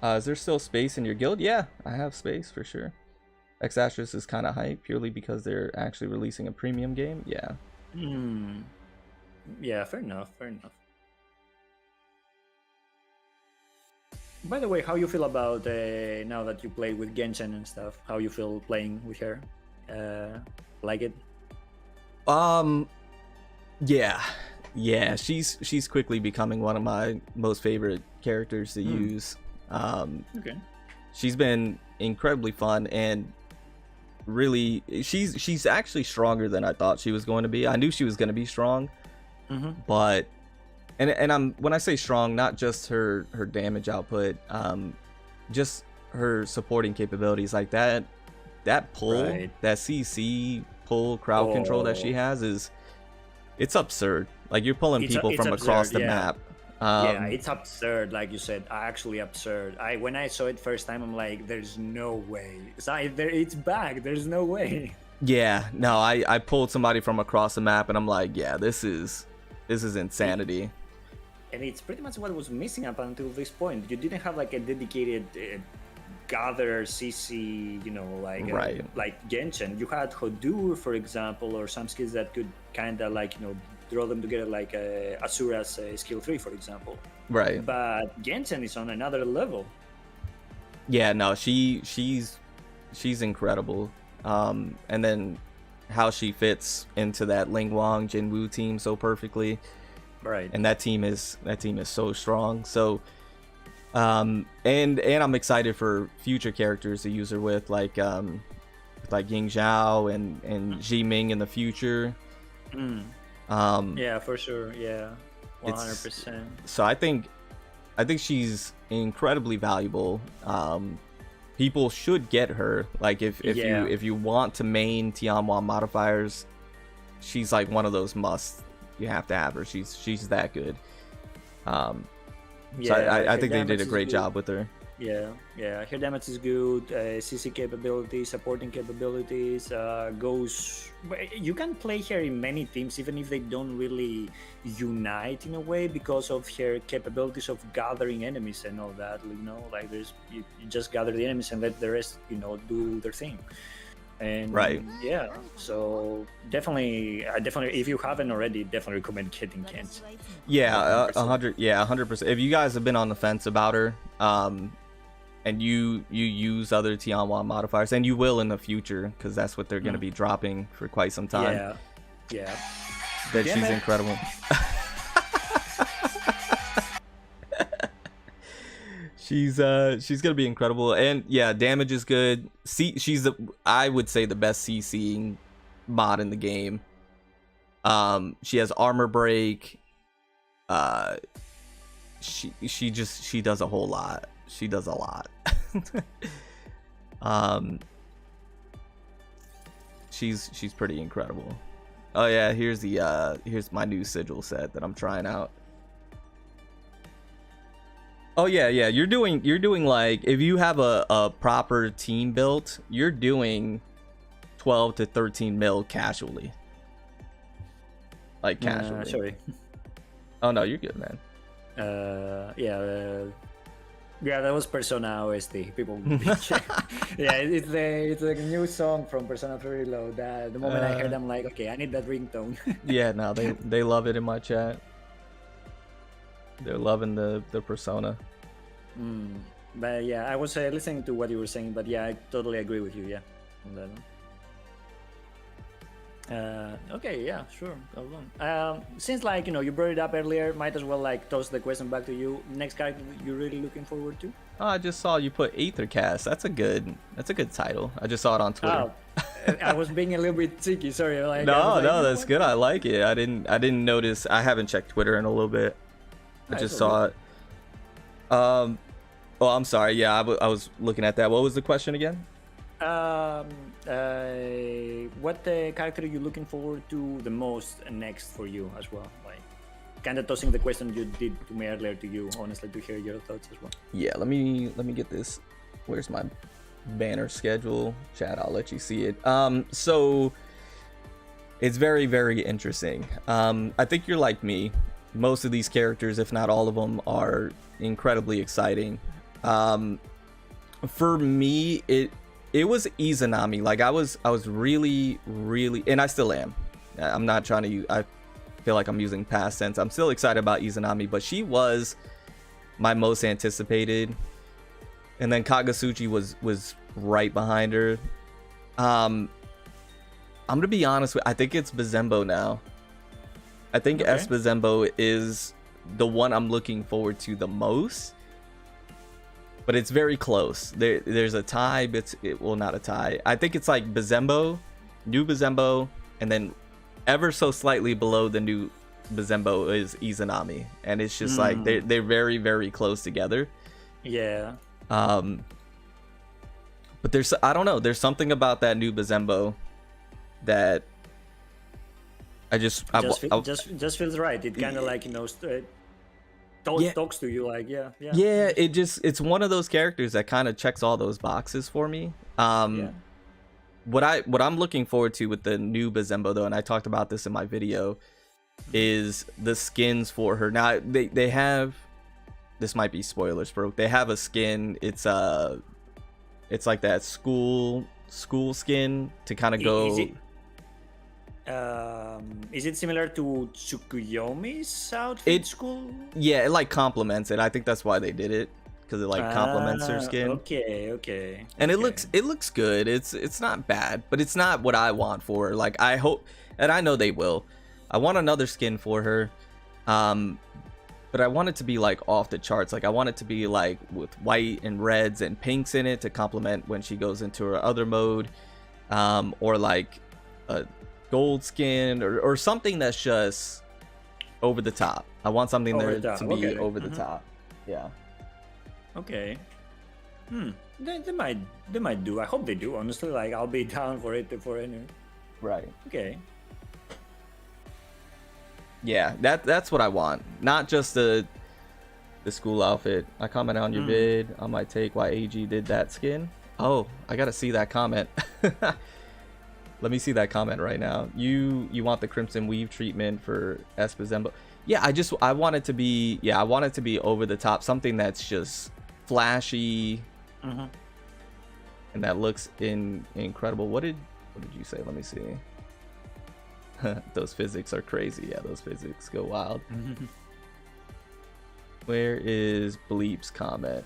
Is there still space in your guild? Yeah, I have space for sure. X-Asterisk is kind of hype purely because they're actually releasing a premium game. Yeah. Yeah, fair enough. By the way, how you feel about now that you play with Genshin and stuff? How you feel playing with her? Like it? Yeah, she's quickly becoming one of my most favorite characters to use. Okay. she's been incredibly fun, and really she's actually stronger than I thought she was going to be. I knew she was going to be strong, but and I'm when I say strong, not just her damage output, just her supporting capabilities, like that pull, that CC pull crowd control that she has it's absurd. Like, you're pulling people from across the map. Yeah, it's absurd, like you said, actually absurd. When I saw it first time, I'm like, there's no way. It's back, there's no way. Yeah, no, I pulled somebody from across the map, and I'm like, yeah, this is insanity. And it's pretty much what was missing up until this point. You didn't have like a dedicated gather CC, like Genshin. You had Hodur, for example, or some skills that could kind of like, draw them together, like Asura's skill 3, for example. Right. But Genshin is on another level. Yeah, no, she's incredible. And then how she fits into that Ling Wang Jinwoo team so perfectly. Right. And that team is so strong. So and I'm excited for future characters to use her with, like Ying Zhao and Ji Ming in the future. Yeah, for sure. Yeah, 100%. So I think she's incredibly valuable. People should get her. Like, if you want to main Tianhua modifiers, she's like one of those musts. You have to have her. She's that good. So I think they did a great job with her. Yeah, her damage is good. CC capabilities, supporting capabilities, you can play her in many teams, even if they don't really unite in a way, because of her capabilities of gathering enemies and all that. Like you just gather the enemies and let the rest, do their thing. And yeah, so definitely, if you haven't already, definitely recommend getting Kent. Yeah, 100%. If you guys have been on the fence about her, and you use other Tianhua modifiers, and you will in the future, because that's what they're going to be dropping for quite some time. Yeah. That she's incredible. She's gonna be incredible, and yeah, damage is good. She's I would say the best CCing mod in the game. She has armor break. She does a whole lot. She does a lot. She's pretty incredible. Oh yeah, here's my new sigil set that I'm trying out. Oh yeah, you're doing like, if you have a proper team built, you're doing 12 to 13 mil casually. Like, casually. Sorry. Oh no, you're good, man. Yeah, that was Persona OST. People, yeah, it's a new song from Persona 3 Reload. The moment I heard, I'm like, okay, I need that ringtone. Yeah, no, they love it in my chat. They're loving the Persona. But yeah, I was listening to what you were saying, but yeah, I totally agree with you. Yeah, on that one. Okay, yeah, sure. Since you brought it up earlier, might as well toss the question back to you. Next character you're really looking forward to? Oh, I just saw you put Aether cast. That's a good title. I just saw it on Twitter. I was being a little bit cheeky. Sorry. No, that's good. I like it. I didn't notice. I haven't checked Twitter in a little bit. I just saw it. Oh, I'm sorry. Yeah, I was looking at that. What was the question again? What character are you looking forward to the most next for you as well? Like, kind of tossing the question you did to me earlier to you, honestly, to hear your thoughts as well. Yeah, let me get this. Where's my banner schedule? Chat, I'll let you see it. So it's very, very interesting. I think you're like me. Most of these characters, if not all of them, are incredibly exciting. For me, it was Izanami. Like, I was really, and I still am. I'm not trying to use, I feel like I'm using past tense. I'm still excited about Izanami, but she was my most anticipated. And then Kagasuchi was right behind her. I'm gonna be honest with, I think it's Buzenbo now. I think S Buzenbo is the one I'm looking forward to the most. but it's very close. There's a tie, but well, not a tie. I think it's like Buzenbo, new Buzenbo, and then ever so slightly below the new Buzenbo is Izanami, and it's just like they're very, very close together. Yeah. But I don't know, there's something about that new Buzenbo that just feels right. It kind of like, you know, talks to you like, yeah. It's one of those characters that kind of checks all those boxes for me. What I'm looking forward to with the new Buzenbo though, and I talked about this in my video, is the skins for her. Now they have, this might be spoilers, bro. They have a skin. It's like that school skin to kind of go. Is it similar to Tsukuyomi's outfit school? Yeah, it like complements it. I think that's why they did it, because it like complements her skin. Okay. And it looks good. It's not bad, but it's not what I want for her. Like, I hope, and I know they will. I want another skin for her, but I want it to be like off the charts. Like, I want it to be like with white and reds and pinks in it to complement when she goes into her other mode, or like a gold skin or something that's just over the top. I want something there to be over the top. Yeah. Okay. They might do. I hope they do. Honestly, like, I'll be down for it for any. Right. Okay. Yeah, that's what I want. Not just the school outfit. I commented on your vid on my take why AG did that skin. Oh, I gotta see that comment. Let me see that comment right now. You want the Crimson Weave treatment for Buzenbo? Yeah, I want it to be, I want it to be over the top, something that's just flashy, and that looks incredible. What did you say? Let me see. Those physics are crazy. Yeah, those physics go wild. Where is Bleep's comment?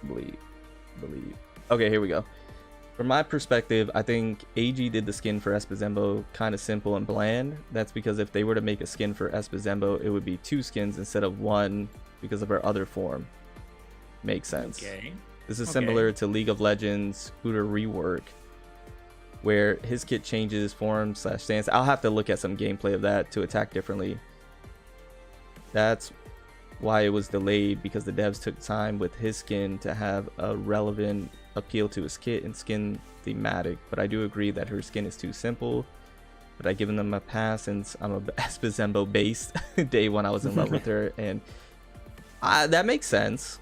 Bleep. Okay, here we go. From my perspective, I think AG did the skin for Buzenbo kind of simple and bland. That's because if they were to make a skin for Buzenbo, it would be 2 skins instead of 1 because of her other form. Makes sense. Okay. This is similar to League of Legends Hooter rework, where his kit changes form / stance. I'll have to look at some gameplay of that to attack differently. That's why it was delayed, because the devs took time with his skin to have a relevant appeal to his kit and skin thematic. But I do agree that her skin is too simple, but I given them a pass since I'm a Buzenbo based day when I was in love with her, and that makes sense.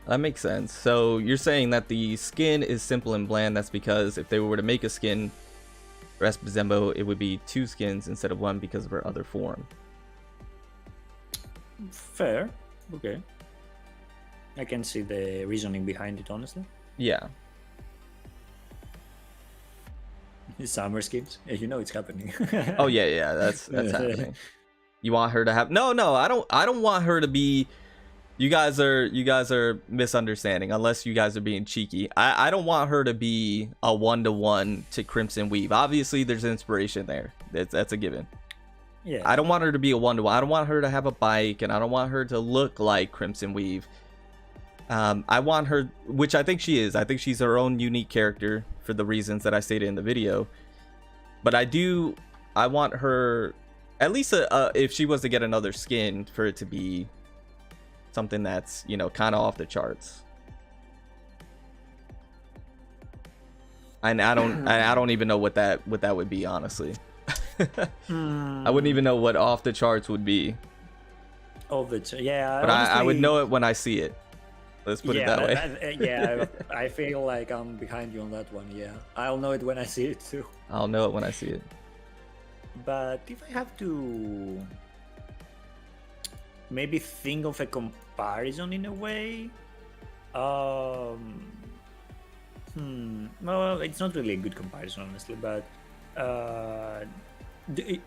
That makes sense. So you're saying that the skin is simple and bland. That's because if they were to make a skin for Buzenbo, it would be 2 skins instead of 1 because of her other form. Fair. Okay. I can see the reasoning behind it, honestly. Yeah. Summer skins. Yeah, you know it's happening. Oh yeah, that's happening. You want her to have no, I don't want her to be. You guys are misunderstanding, unless you guys are being cheeky. I don't want her to be a 1-to-1 to Crimson Weave. Obviously, there's inspiration there. That's a given. Yeah. I don't want her to be a 1-to-1. I don't want her to have a bike, and I don't want her to look like Crimson Weave. I want her, which I think she is. I think she's her own unique character for the reasons that I stated in the video. But I want her, at least if she was to get another skin, for it to be something that's, you know, kind of off the charts. And I don't even know what that would be, honestly. I wouldn't even know what off the charts would be. Yeah. But honestly, I would know it when I see it. Let's put it that way. I feel like I'm behind you on that one. Yeah, I'll know it when I see it too. I'll know it when I see it. But if I have to maybe think of a comparison in a way, well, it's not really a good comparison, honestly. But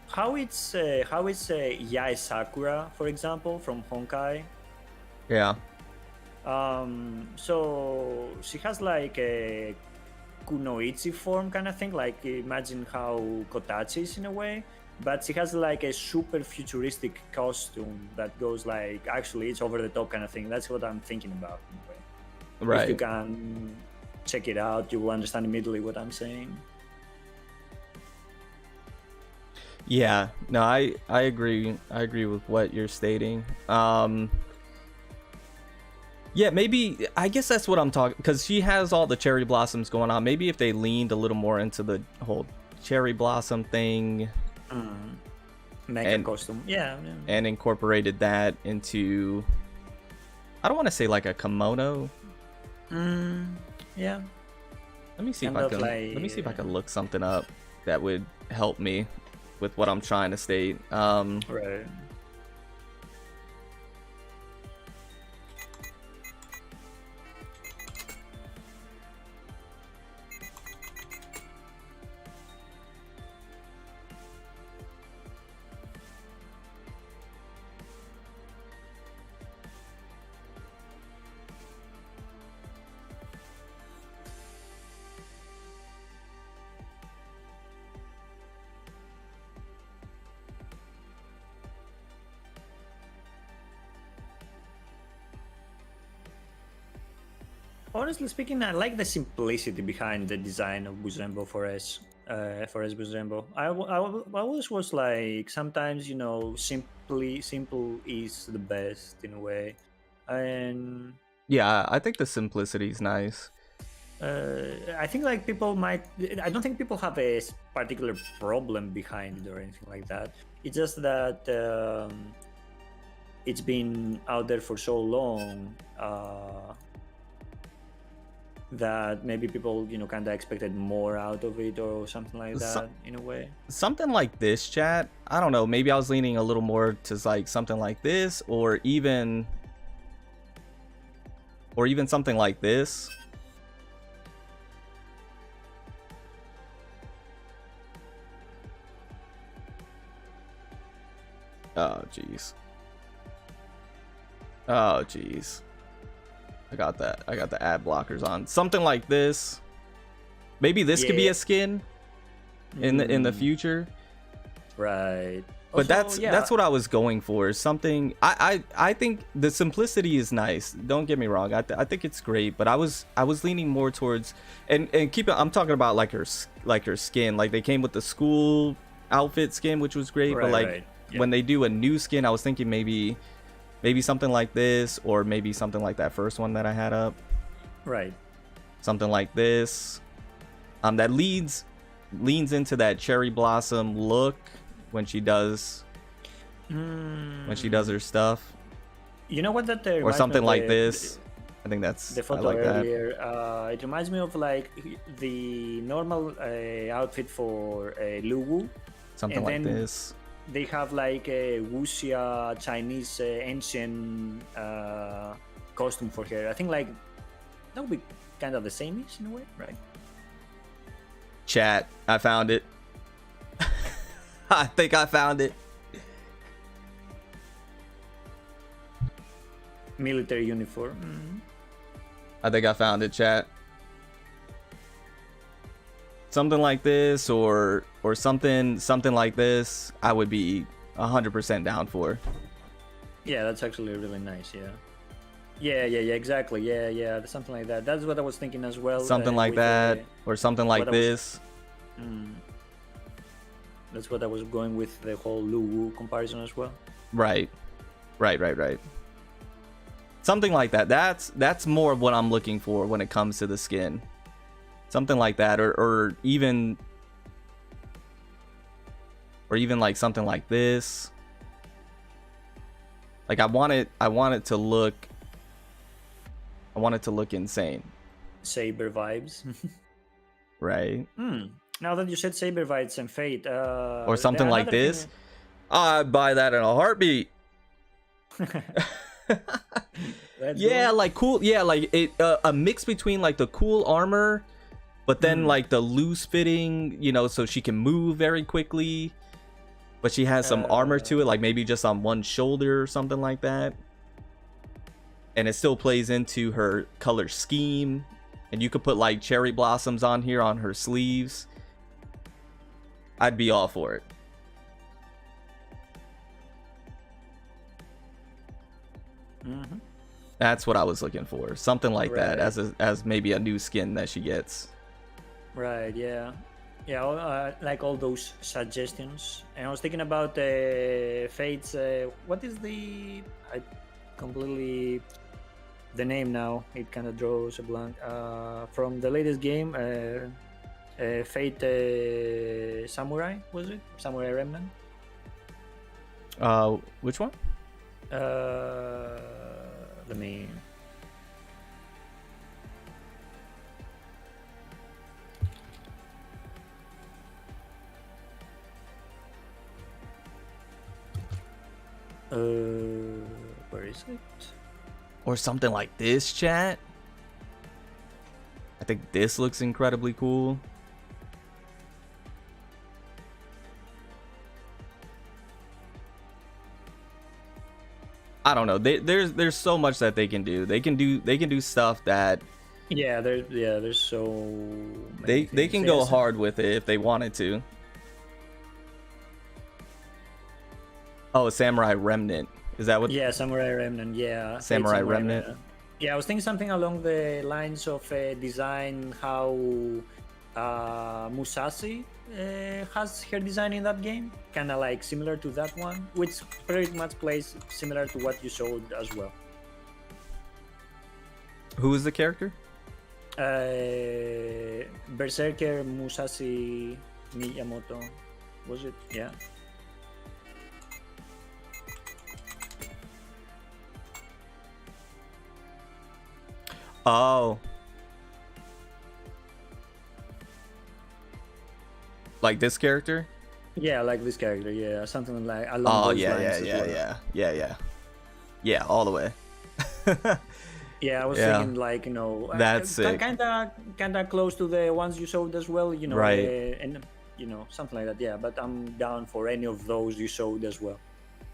how is Yae Sakura, for example, from Honkai? Yeah. So she has like a kunoichi form kind of thing, like imagine how Kotachi is in a way, but she has like a super futuristic costume that goes like, actually it's over the top kind of thing. That's what I'm thinking about in a way. Right. If you can check it out, you will understand immediately what I'm saying. Yeah, no, I agree. I agree with what you're stating. Yeah, maybe, I guess that's what I'm talking, because she has all the cherry blossoms going on. Maybe if they leaned a little more into the whole cherry blossom thing, Mecha costume, yeah, and incorporated that into, I don't want to say like a kimono. Yeah. Let me see Kind if I of can. like, Let me see if I can look something up that would help me with what I'm trying to state. Right. Honestly speaking, I like the simplicity behind the design of Buzenbo for S Buzenbo. I always was like, sometimes, you know, simple is the best in a way. And Yeah, I think the simplicity is nice. I think like people might, I don't think people have a particular problem behind it or anything like that. It's just that it's been out there for so long that maybe people, you know, kind of expected more out of it or something like that in a way. Something like this, chat. I don't know. Maybe I was leaning a little more to like something like this, or even something like this. Oh jeez. Oh jeez. I got that. I got the ad blockers on. Something like this. Maybe this could be a skin in the future. Right. But also, that's what I was going for. Something I think the simplicity is nice. Don't get me wrong. I think it's great. But I was leaning more towards and keep it. I'm talking about like her skin. Like they came with the school outfit skin, which was great. But like when they do a new skin, I was thinking maybe something like this, or maybe something like that first one that I had up. Right. Something like this. That leans into that cherry blossom look when she does her stuff. You know what that or something like this. I think that's the photo like earlier. It reminds me of like the normal outfit for Luwu. Something like this. They have like a wuxia Chinese ancient costume for her. I think like that would be kind of the same-ish in a way, right? Chat, I found it. I think I found it. Military uniform. I think I found it, chat. Something like this, or something like this, I would be 100% down for. Yeah, that's actually really nice. Yeah, exactly. Yeah, something like that. That's what I was thinking as well. Something like that, or something like this. That's what I was going with, the whole Luwu comparison as well. Right. Something like that. That's more of what I'm looking for when it comes to the skin. Something like that, or even like something like this. Like I want it to look insane. Saber vibes. Right. Now that you said Saber vibes and Fate, or something like this, I'd buy that in a heartbeat. Yeah, like cool. Yeah, like it a mix between like the cool armor, but then like the loose fitting, you know, so she can move very quickly, but she has some armor to it, like maybe just on one shoulder or something like that, and it still plays into her color scheme and you could put like cherry blossoms on here on her sleeves, I'd be all for it. Mm-hmm. That's what I was looking for. Something like that as maybe a new skin that she gets. Right, yeah. Yeah, like all those suggestions. And I was thinking about Fate's. What is the. I completely. The name now. It kind of draws a blank. From the latest game, Fate Samurai, was it? Samurai Remnant? Which one? Let me. Where is it? Or something like this, chat. I think this looks incredibly cool. I don't know. There's so much that they can do. They can do stuff that. Yeah, there's so. They can go hard with it if they wanted to. Oh, Samurai Remnant. Is that what? Yeah, Samurai Remnant. Yeah. Samurai Remnant. Yeah, I was thinking something along the lines of design how Musashi has her design in that game, kind of like similar to that one, which pretty much plays similar to what you showed as well. Who is the character? Berserker Musashi Miyamoto, was it? Yeah. Oh. Like this character? Yeah, like this character. Yeah, something like along those lines. Yeah, all the way. Yeah, I was thinking like, that's sick. Kind of close to the ones you showed as well, right? And something like that. Yeah, but I'm down for any of those you showed as well.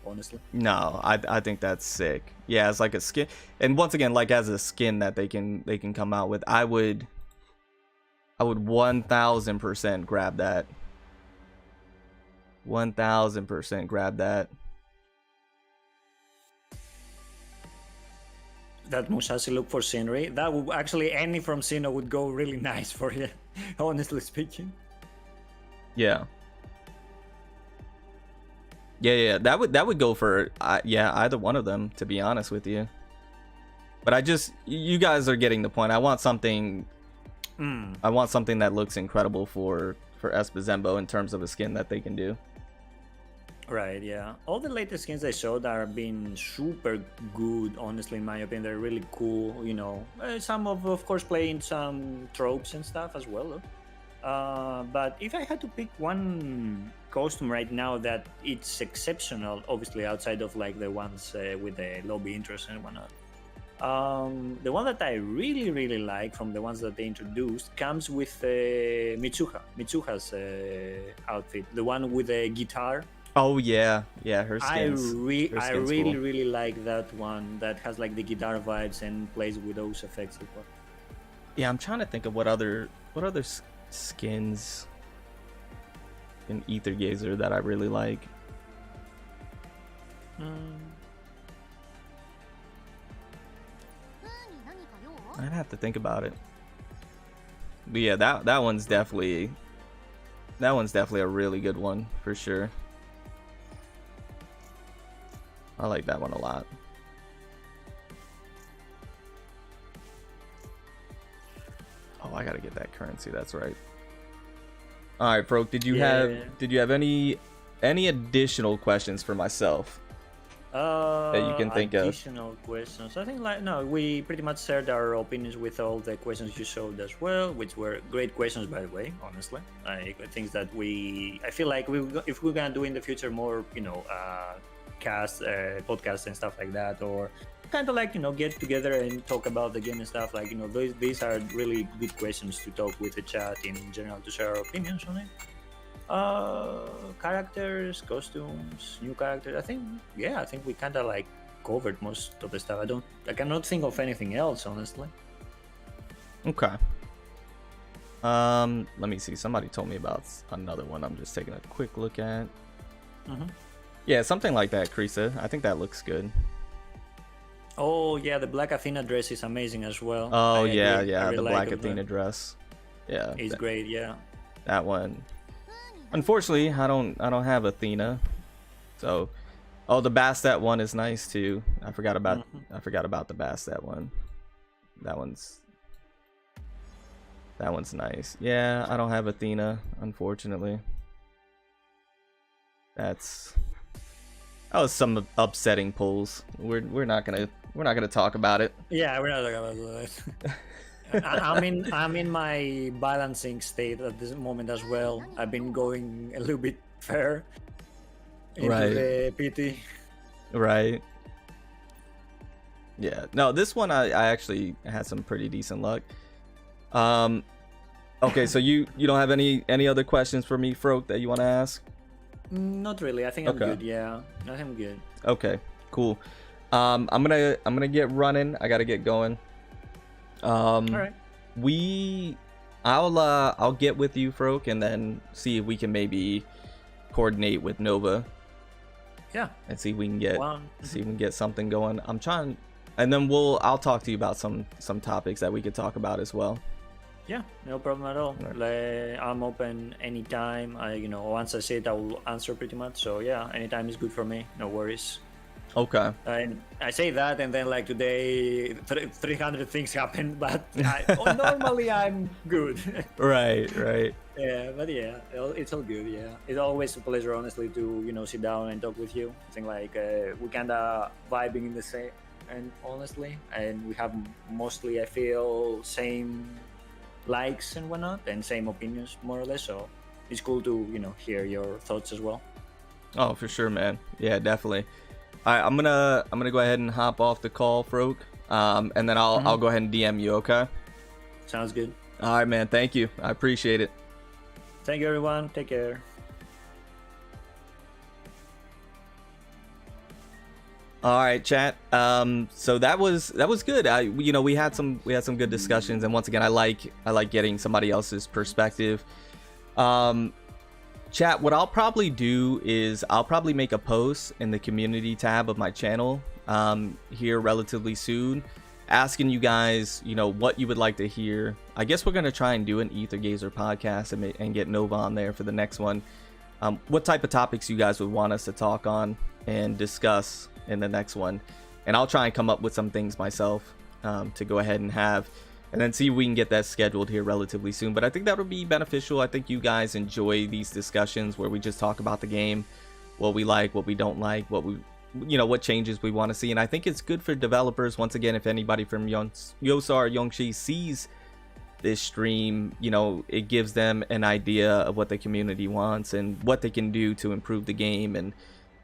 Honestly. No, I think that's sick. Yeah, it's like a skin, and once again, like as a skin that they can come out with, I would 1000% grab that. 1000% grab that. That Musashi look for scenery, that would actually, any from Sinnoh would go really nice for you, honestly speaking. Yeah. Yeah, that would go for either one of them, to be honest with you. But you guys are getting the point. I want something that looks incredible for Buzenbo in terms of a skin that they can do. Right, yeah. All the latest skins they showed are being super good, honestly, in my opinion. They're really cool, some of course playing some tropes and stuff as well. But if I had to pick one costume right now that it's exceptional, obviously outside of like the ones with the lobby interest and whatnot, the one that I really, really like from the ones that they introduced comes with Mitsuha's outfit, the one with the guitar. Oh yeah, her skins. I really, cool. Really like that one that has like the guitar vibes and plays with those effects as well. Yeah, I'm trying to think of what other skins in Aether Gazer that I really like. I'd have to think about it. But yeah, that one's definitely a really good one for sure. I like that one a lot. Oh, I gotta get that currency. That's right. All right, Proke. Did you have any additional questions for myself that you can think of? Additional questions. I think we pretty much shared our opinions with all the questions you showed as well, which were great questions, by the way. Honestly, things that I feel like if we're gonna do in the future more, podcasts and stuff like that, or kind of like get together and talk about the game and stuff, like these are really good questions to talk with the chat in general, to share our opinions on it. Characters, costumes, new characters, I think we kind of like covered most of the stuff. I cannot think of anything else, honestly. Okay. Let me see. Somebody told me about another one. I'm just taking a quick look at. Yeah, something like that, Krisa. I think that looks good. Oh yeah, the black Athena dress is amazing as well. Oh I yeah, agree. I yeah, really the like black it, Athena man. dress. Yeah, It's great. Yeah. that one. Unfortunately, I don't have Athena. So, oh, the Bastet one is nice too. I forgot about the Bastet one. That one's nice. Yeah, I don't have Athena, unfortunately. That was some upsetting pulls. We're not gonna talk about it. Yeah, we're not talking about that. I'm in my balancing state at this moment as well. I've been going a little bit fair into the PT. Right. Yeah. No, this one I actually had some pretty decent luck. Okay, so you don't have any other questions for me, Froke, that you want to ask? Not really. I think I'm good. Yeah, I think I'm good. Okay, cool. I'm gonna get running. I gotta get going. All right. I'll get with you, Froke, and then see if we can maybe coordinate with Nova. Yeah. And see if we can get something going. I'm trying, and then I'll talk to you about some topics that we could talk about as well. Yeah, no problem at all. Right. I'm open anytime. Once I see it, I will answer pretty much. So yeah, anytime is good for me. No worries. Okay. And I say that, and then like today, 300 things happen, but normally I'm good. Right. Yeah, but yeah, it's all good. Yeah, it's always a pleasure, honestly, to sit down and talk with you. I think like we kinda vibing in the same, and honestly, and we have mostly, I feel, same likes and whatnot, and same opinions more or less. So it's cool to hear your thoughts as well. Oh, for sure, man. Yeah, definitely. All right, I'm gonna go ahead and hop off the call, Froke, and then I'll go ahead and DM you. Okay. Sounds good. All right, man. Thank you. I appreciate it. Thank you, everyone. Take care. All right, chat. So that was good. We had some good discussions, and once again, I like getting somebody else's perspective. Chat, what I'll probably do is I'll probably make a post in the community tab of my channel here relatively soon, asking you guys, what you would like to hear. I guess we're gonna try and do an Aether Gazer podcast and get Nova on there for the next one. What type of topics you guys would want us to talk on and discuss in the next one, and I'll try and come up with some things myself to go ahead and have, and then see if we can get that scheduled here relatively soon. But I think that would be beneficial. I think you guys enjoy these discussions where we just talk about the game, what we like, what we don't like, what changes we want to see. And I think it's good for developers. Once again, if anybody from Yosa or Yongshi sees this stream, it gives them an idea of what the community wants and what they can do to improve the game, and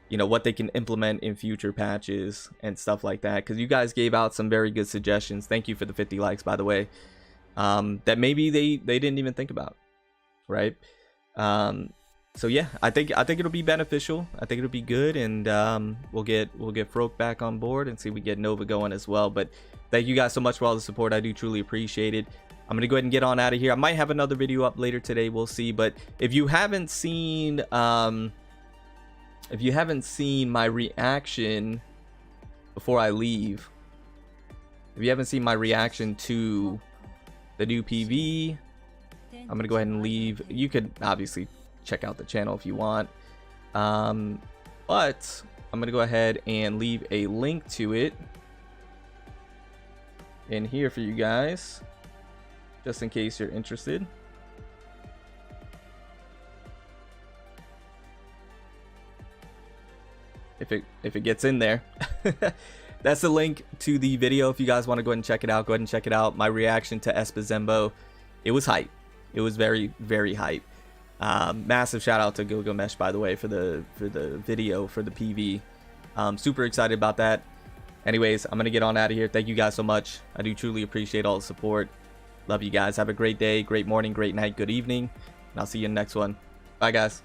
what they can implement in future patches and stuff like that, because you guys gave out some very good suggestions. Thank you for the 50 likes, by the way, that maybe they didn't even think about, right? So yeah, I think it'll be beneficial. I think it'll be good, and we'll get Froke back on board and see if we get Nova going as well. But thank you guys so much for all the support. I do truly appreciate it. I'm gonna go ahead and get on out of here. I might have another video up later today, we'll see. But if you haven't seen my reaction before I leave, if you haven't seen my reaction to the new PV, I'm gonna go ahead and leave. You could obviously check out the channel if you want, but I'm gonna go ahead and leave a link to it in here for you guys, just in case you're interested. If it gets in there. That's the link to the video. If you guys want to go ahead and check it out, go ahead and check it out. My reaction to Buzenbo, it was hype. It was very, very hype. Massive shout out to Gilgamesh, by the way, for the video for the PV. Super excited about that. Anyways, I'm gonna get on out of here. Thank you guys so much. I do truly appreciate all the support. Love you guys. Have a great day, great morning, great night, good evening, and I'll see you in the next one. Bye, guys.